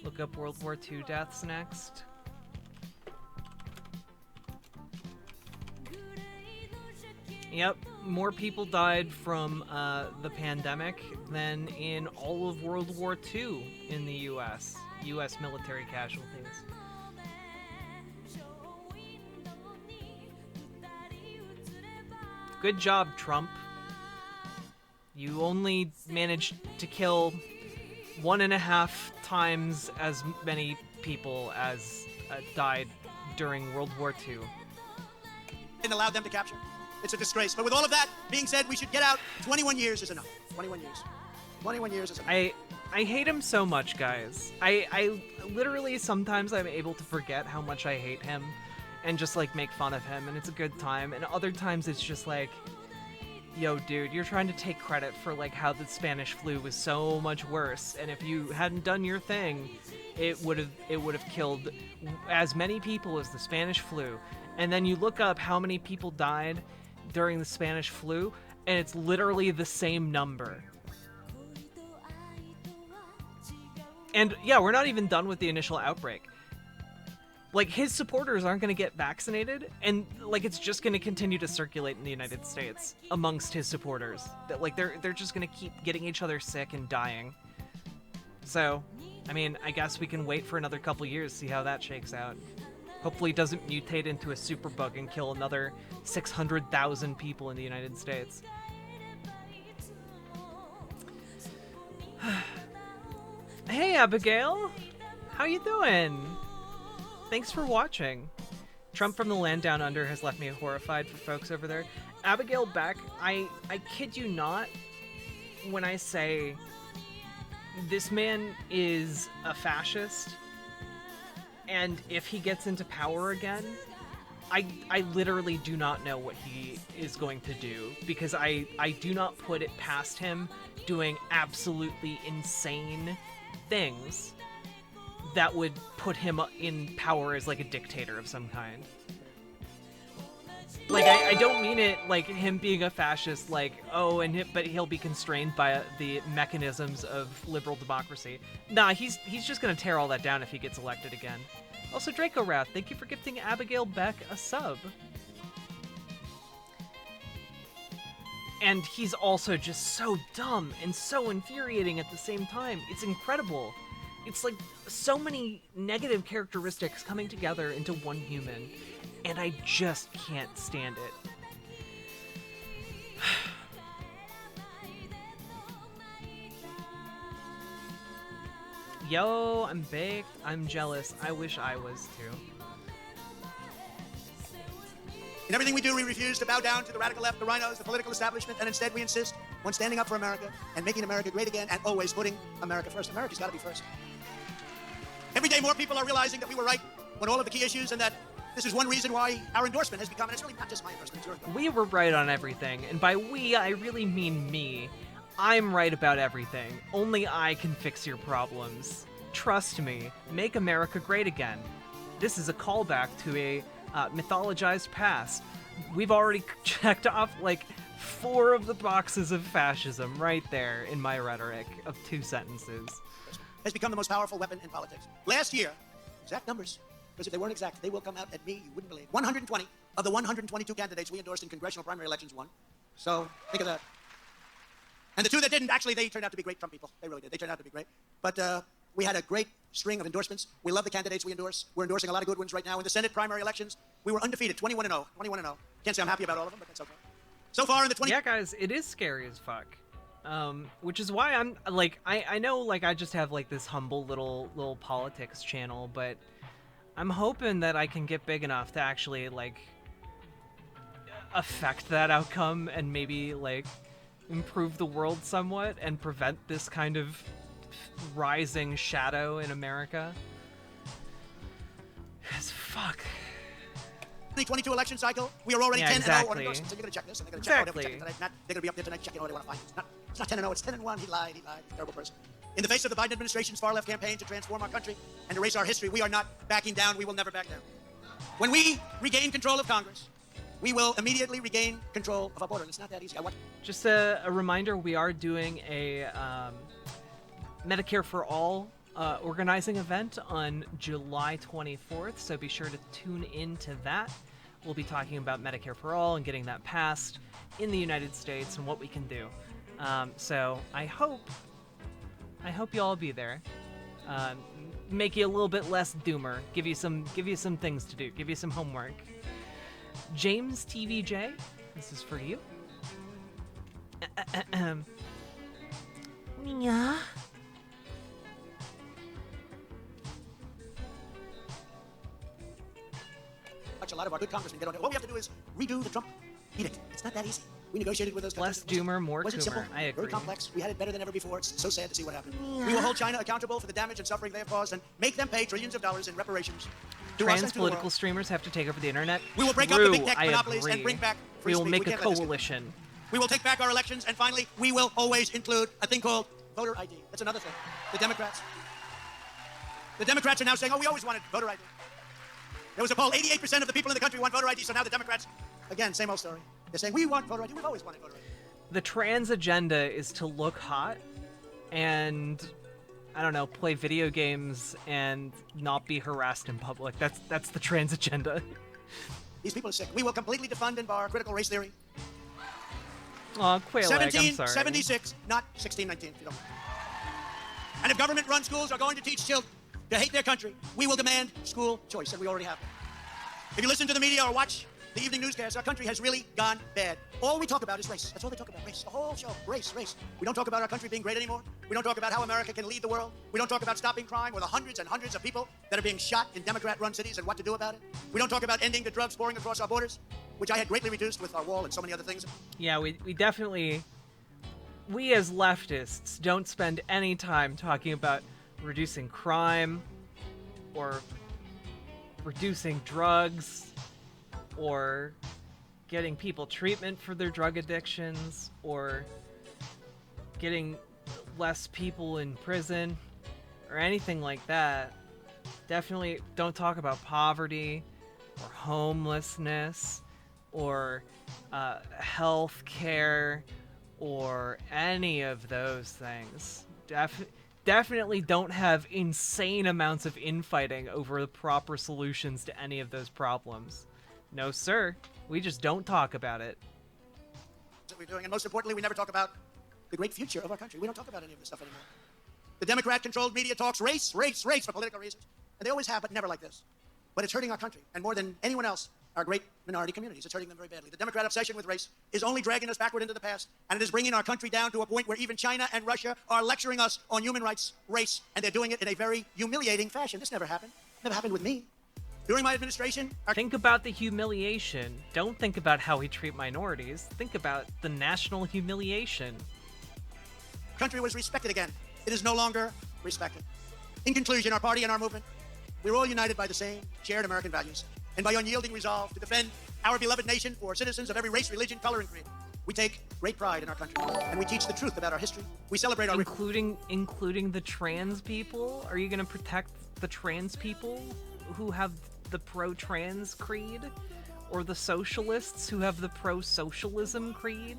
Speaker 1: Look up World War II deaths next. Yep, more people died from the pandemic than in all of World War II in the U.S. U.S. military casualties. Good job, Trump. You only managed to kill 1.5 times as many people as died during World War II.
Speaker 3: And allowed them to capture. It's a disgrace. But with all of that being said, we should get out. 21 years is enough. 21 years. 21 years is enough.
Speaker 1: I hate him so much, guys. I literally sometimes I'm able to forget how much I hate him and just like make fun of him, and it's a good time. And other times it's just like, yo, dude, you're trying to take credit for like how the Spanish flu was so much worse, and if you hadn't done your thing, it would have killed as many people as the Spanish flu. And then you look up how many people died during the Spanish flu, and it's literally the same number. And yeah, we're not even done with the initial outbreak. Like, his supporters aren't going to get vaccinated, and like it's just going to continue to circulate in the United States amongst his supporters. That like they're just going to keep getting each other sick and dying. So, I mean, I guess we can wait for another couple years, see how that shakes out. Hopefully it doesn't mutate into a superbug and kill another 600,000 people in the United States. Hey, Abigail! How you doing? Thanks for watching. Trump from the land down under has left me horrified for folks over there. Abigail Beck, I kid you not when I say this man is a fascist. And if he gets into power again, I literally do not know what he is going to do, because I do not put it past him doing absolutely insane things that would put him in power as like a dictator of some kind. Like, I don't mean it like him being a fascist, like, oh, but he'll be constrained by the mechanisms of liberal democracy. Nah, he's just gonna tear all that down if he gets elected again. Also, Draco Wrath, thank you for gifting Abigail Beck a sub. And he's also just so dumb and so infuriating at the same time. It's incredible. It's like so many negative characteristics coming together into one human, and I just can't stand it. Yo, I'm baked. I'm jealous. I wish I was too.
Speaker 3: In everything we do, we refuse to bow down to the radical left, the rhinos, the political establishment, and instead we insist on standing up for America and making America great again and always putting America first. America's got to be first. Every day more people are realizing that we were right on all of the key issues and that this is one reason why our endorsement has become, and it's really not just my endorsement, it's your endorsement.
Speaker 1: We were right on everything, and by we, I really mean me. I'm right about everything. Only I can fix your problems. Trust me, make America great again. This is a callback to a mythologized past. We've already checked off like 4 of the boxes of fascism right there in my rhetoric of 2 sentences.
Speaker 3: Has become the most powerful weapon in politics. Last year, exact numbers, because if they weren't exact, they will come out at me, you wouldn't believe. 120 of the 122 candidates we endorsed in congressional primary elections won. So think of that. And the 2 that didn't, actually, they turned out to be great Trump people. They really did. They turned out to be great. But we had a great string of endorsements. We love the candidates we endorse. We're endorsing a lot of good ones right now. In the Senate primary elections, we were undefeated, 21-0. 21-0. Can't say I'm happy about all of them, but that's okay. So far in the 20...
Speaker 1: Yeah, guys, it is scary as fuck. Which is why I'm, like, I know, like, I just have, like, this humble little politics channel, but I'm hoping that I can get big enough to actually, like, affect that outcome and maybe, like, improve the world somewhat and prevent this kind of rising shadow in America. It's fuck.
Speaker 3: 2022 election cycle, we are already 10-0
Speaker 1: exactly.
Speaker 3: on endorsements. So you're going to check this, and they're going to check out every check
Speaker 1: Exactly.
Speaker 3: tonight. They're going to be up there tonight checking all they want to find. It's not 10-0, it's 10-1. He lied. He's a terrible person. In the face of the Biden administration's far-left campaign to transform our country and erase our history, we are not backing down. We will never back down. When we regain control of Congress, we will immediately regain control of our border. And it's not that easy.
Speaker 1: Just a reminder, we are doing a Medicare for All organizing event on July 24th, so be sure to tune into that. We'll be talking about Medicare for All and getting that passed in the United States and what we can do. So I hope you all be there. Make you a little bit less doomer. Give you some things to do. Give you some homework. James TVJ, this is for you. Yeah.
Speaker 3: A lot of our good congressmen get on it. What we have to do is redo the Trump edict. It's not that easy. We negotiated with those countries.
Speaker 1: Less doomer, more
Speaker 3: Wasn't
Speaker 1: coomer.
Speaker 3: simple.
Speaker 1: I agree.
Speaker 3: Very complex. We had it better than ever before. It's so sad to see what happened. Yeah. We will hold China accountable for the damage and suffering they have caused and make them pay trillions of dollars in reparations.
Speaker 1: Trans political streamers have to take over the internet.
Speaker 3: We will break up the big tech monopolies and bring back free
Speaker 1: We will
Speaker 3: speech.
Speaker 1: make a coalition.
Speaker 3: We will take back our elections, and finally, we will always include a thing called voter ID. That's another thing. The Democrats are now saying, oh, we always wanted voter ID. There was a poll, 88% of the people in the country want voter ID, so now the Democrats, again, same old story. They're saying, we want voter ID. We've always wanted voter ID.
Speaker 1: The trans agenda is to look hot and, I don't know, play video games and not be harassed in public. That's the trans agenda.
Speaker 3: These people are sick. We will completely defund and bar critical race theory.
Speaker 1: Aw, quail egg, I'm sorry.
Speaker 3: 1776, not 1619, if you don't mind. And if government-run schools are going to teach children to hate their country, we will demand school choice, and we already have it. If you listen to the media or watch the evening newscasts, our country has really gone bad. All we talk about is race. That's all they talk about, race. The whole show, race. We don't talk about our country being great anymore. We don't talk about how America can lead the world. We don't talk about stopping crime or the hundreds and hundreds of people that are being shot in Democrat-run cities and what to do about it. We don't talk about ending the drugs pouring across our borders, which I had greatly reduced with our wall and so many other things.
Speaker 1: Yeah, we definitely, we as leftists don't spend any time talking about reducing crime or reducing drugs or getting people treatment for their drug addictions or getting less people in prison or anything like that. Definitely don't talk about poverty or homelessness or health care or any of those things. Definitely don't have insane amounts of infighting over the proper solutions to any of those problems. No, sir. We just don't talk about it.
Speaker 3: That's what we're doing. And most importantly, we never talk about the great future of our country. We don't talk about any of this stuff anymore. The Democrat-controlled media talks race for political reasons. And they always have, but never like this. But it's hurting our country. And more than anyone else, our great minority communities. It's hurting them very badly. The Democrat obsession with race is only dragging us backward into the past, and it is bringing our country down to a point where even China and Russia are lecturing us on human rights, race, and they're doing it in a very humiliating fashion. This never happened. Never happened with me. During my administration,
Speaker 1: Think about the humiliation. Don't think about how we treat minorities. Think about the national humiliation.
Speaker 3: country was respected again. It is no longer respected. In conclusion, our party and our movement, we're all united by the same shared American values and by unyielding resolve to defend our beloved nation for citizens of every race, religion, color, and creed. We take great pride in our country, and we teach the truth about our history. We celebrate our...
Speaker 1: Including the trans people? Are you going to protect the trans people who have the pro-trans creed? Or the socialists who have the pro-socialism creed?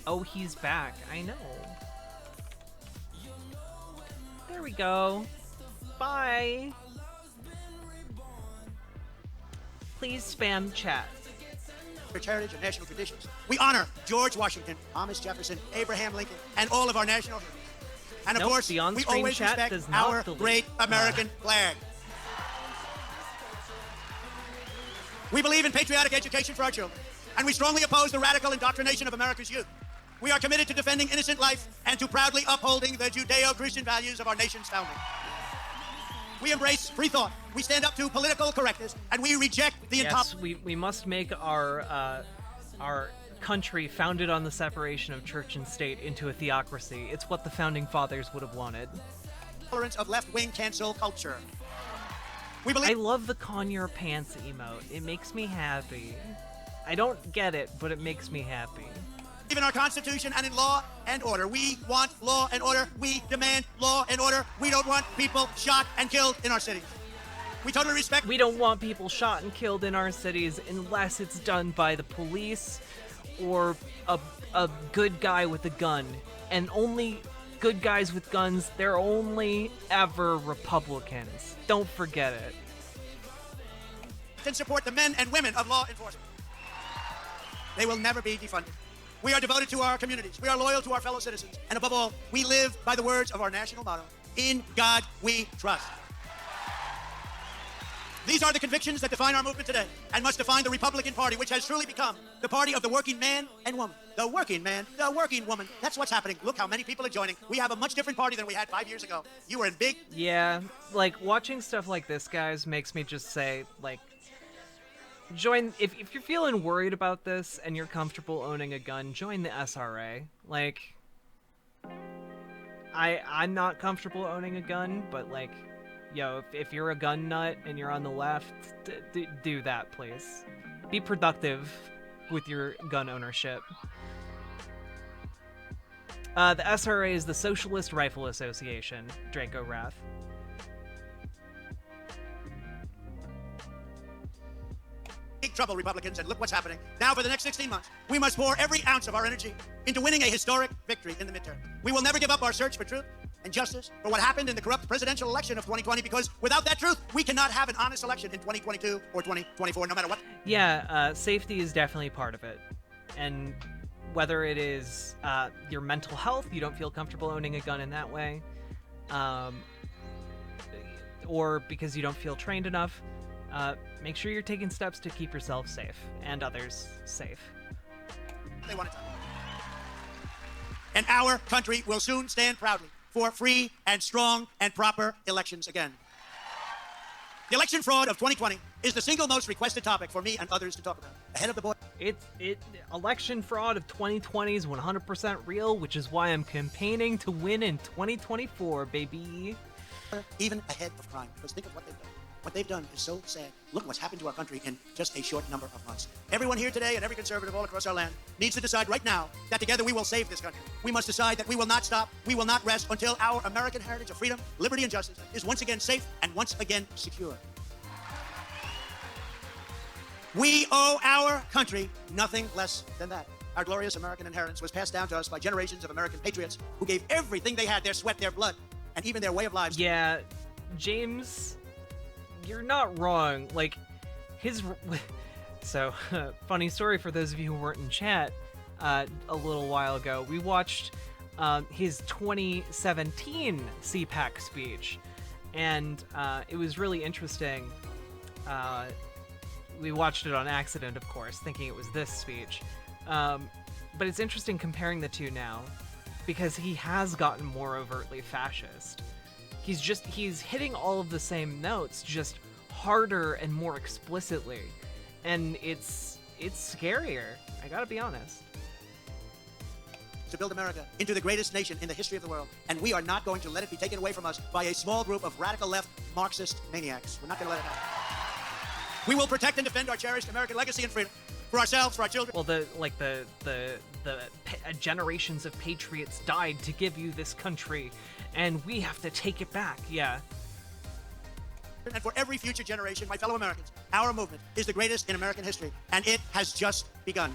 Speaker 1: Oh, he's back. I know. There we go. Bye. Please spam chat.
Speaker 3: Rich heritage and national traditions. We honor George Washington, Thomas Jefferson, Abraham Lincoln, and all of our national heroes. And of
Speaker 1: Nope,
Speaker 3: course,
Speaker 1: the
Speaker 3: we
Speaker 1: on-screen
Speaker 3: always
Speaker 1: chat
Speaker 3: respect
Speaker 1: does not
Speaker 3: our
Speaker 1: delete.
Speaker 3: great American flag. We believe in patriotic education for our children, and we strongly oppose the radical indoctrination of America's youth. We are committed to defending innocent life and to proudly upholding the Judeo-Christian values of our nation's founding. We embrace free thought. We stand up to political correctness, and we reject the
Speaker 1: Yes, we must make our country founded on the separation of church and state into a theocracy. It's what the founding fathers would have wanted.
Speaker 3: intolerance of left-wing cancel culture. We
Speaker 1: I
Speaker 3: believe
Speaker 1: love the con your pants emote. It makes me happy. I don't get it, but it makes me happy.
Speaker 3: in our Constitution and in law and order. We want law and order. We demand law and order. We don't want people shot and killed in our cities. We totally respect...
Speaker 1: We don't want people shot and killed in our cities unless it's done by the police or a good guy with a gun. And only good guys with guns, they're only ever Republicans. Don't forget it.
Speaker 3: and support the men and women of law enforcement. They will never be defunded. We are devoted to our communities. We are loyal to our fellow citizens. And above all, we live by the words of our national motto, in God we trust. These are the convictions that define our movement today and must define the Republican Party, which has truly become the party of the working man and woman. The working man, the working woman. That's what's happening. Look how many people are joining. We have a much different party than we had 5 years ago. You were in big...
Speaker 1: Yeah, like, watching stuff like this, guys, makes me just say, like, join... If you're feeling worried about this and you're comfortable owning a gun, join the SRA. Like, I'm not comfortable owning a gun, but, like... Yo, if you're a gun nut and you're on the left, do that, please. Be productive with your gun ownership. The SRA is the Socialist Rifle Association, Draco Wrath.
Speaker 3: big trouble, Republicans, and look what's happening. Now, for the next 16 months, we must pour every ounce of our energy into winning a historic victory in the midterm. We will never give up our search for truth and justice for what happened in the corrupt presidential election of 2020, because without that truth, we cannot have an honest election in 2022 or 2024, no matter what.
Speaker 1: Yeah, safety is definitely part of it. And whether it is your mental health, you don't feel comfortable owning a gun in that way, or because you don't feel trained enough, make sure you're taking steps to keep yourself safe and others safe.
Speaker 3: They want it done. And our country will soon stand proudly for free and strong and proper elections again. The election fraud of 2020 is the single most requested topic for me and others to talk about. Ahead of the board.
Speaker 1: Election fraud of 2020 is 100% real, which is why I'm campaigning to win in 2024, baby.
Speaker 3: Even ahead of crime, because think of what they've done. What they've done is so sad. Look what's happened to our country in just a short number of months. Everyone here today and every conservative all across our land needs to decide right now that together we will save this country. We must decide that we will not stop, we will not rest until our American heritage of freedom, liberty, and justice is once again safe and once again secure. We owe our country nothing less than that. Our glorious American inheritance was passed down to us by generations of American patriots who gave everything they had, their sweat, their blood, and even their way of lives.
Speaker 1: Yeah, James, you're not wrong. Like, so, funny story for those of you who weren't in chat a little while ago. We watched his 2017 CPAC speech, and it was really interesting. We watched it on accident, of course, thinking it was this speech. But it's interesting comparing the two now, because he has gotten more overtly fascist. He's hitting all of the same notes, just harder and more explicitly. And it's scarier, I gotta be honest.
Speaker 3: To build America into the greatest nation in the history of the world. And we are not going to let it be taken away from us by a small group of radical left Marxist maniacs. We're not going to let it happen. We will protect and defend our cherished American legacy and freedom for ourselves, for our children.
Speaker 1: Well, the generations of patriots died to give you this country, and we have to take it back. Yeah.
Speaker 3: And for every future generation, my fellow Americans, our movement is the greatest in American history, and it has just begun.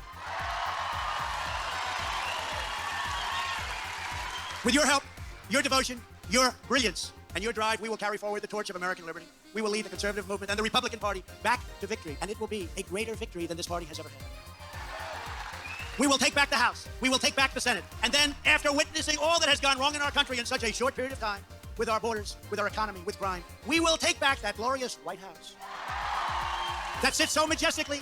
Speaker 3: With your help, your devotion, your brilliance, and your drive, we will carry forward the torch of American liberty. We will lead the conservative movement and the Republican Party back to victory, and it will be a greater victory than this party has ever had. We will take back the House. We will take back the Senate. And then, after witnessing all that has gone wrong in our country in such a short period of time, with our borders, with our economy, with crime, we will take back that glorious White House that sits so majestically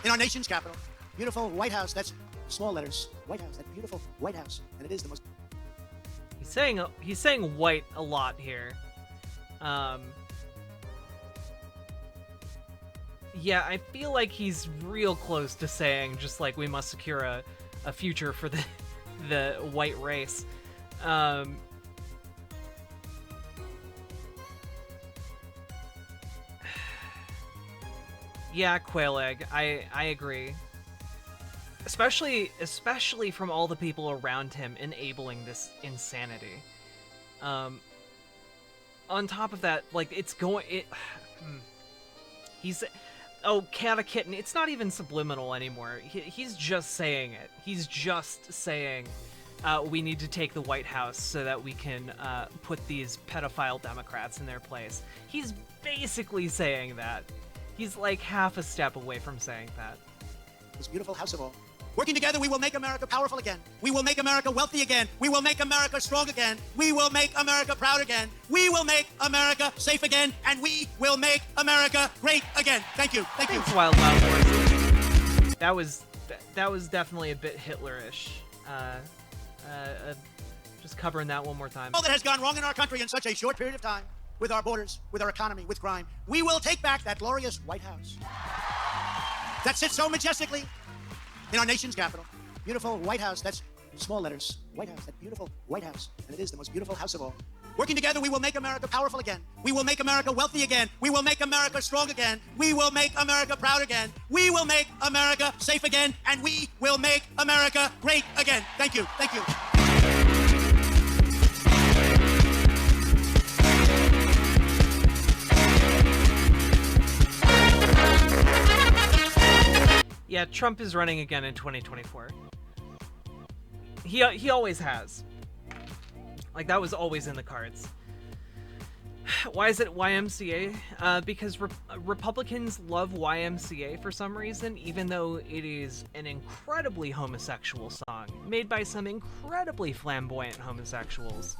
Speaker 3: in our nation's capital. Beautiful White House, that's small letters. White House, that beautiful White House. And it is the most...
Speaker 1: He's saying white a lot here. Yeah, I feel like he's real close to saying just like we must secure a future for the white race. Yeah, Quail Egg, I agree. Especially from all the people around him enabling this insanity. On top of that, like, oh, Cat a Kitten, it's not even subliminal anymore. He's just saying it. He's just saying, we need to take the White House so that we can put these pedophile Democrats in their place. He's basically saying that. He's like half a step away from saying that.
Speaker 3: This beautiful house of all. Working together, we will make America powerful again. We will make America wealthy again. We will make America strong again. We will make America proud again. We will make America safe again. And we will make America great again. Thank you. Thank you.
Speaker 1: Thanks, Wild Horses. That was definitely a bit Hitlerish. Just covering that one more time.
Speaker 3: All that has gone wrong in our country in such a short period of time, with our borders, with our economy, with crime, we will take back that glorious White House that sits so majestically in our nation's capital. Beautiful White House, that's small letters. White House, that beautiful White House. And it is the most beautiful house of all. Working together, we will make America powerful again. We will make America wealthy again. We will make America strong again. We will make America proud again. We will make America safe again. And we will make America great again. Thank you. Thank you.
Speaker 1: Yeah, Trump is running again in 2024. He always has. Like, that was always in the cards. Why is it YMCA? Because Republicans love YMCA for some reason, even though it is an incredibly homosexual song, made by some incredibly flamboyant homosexuals.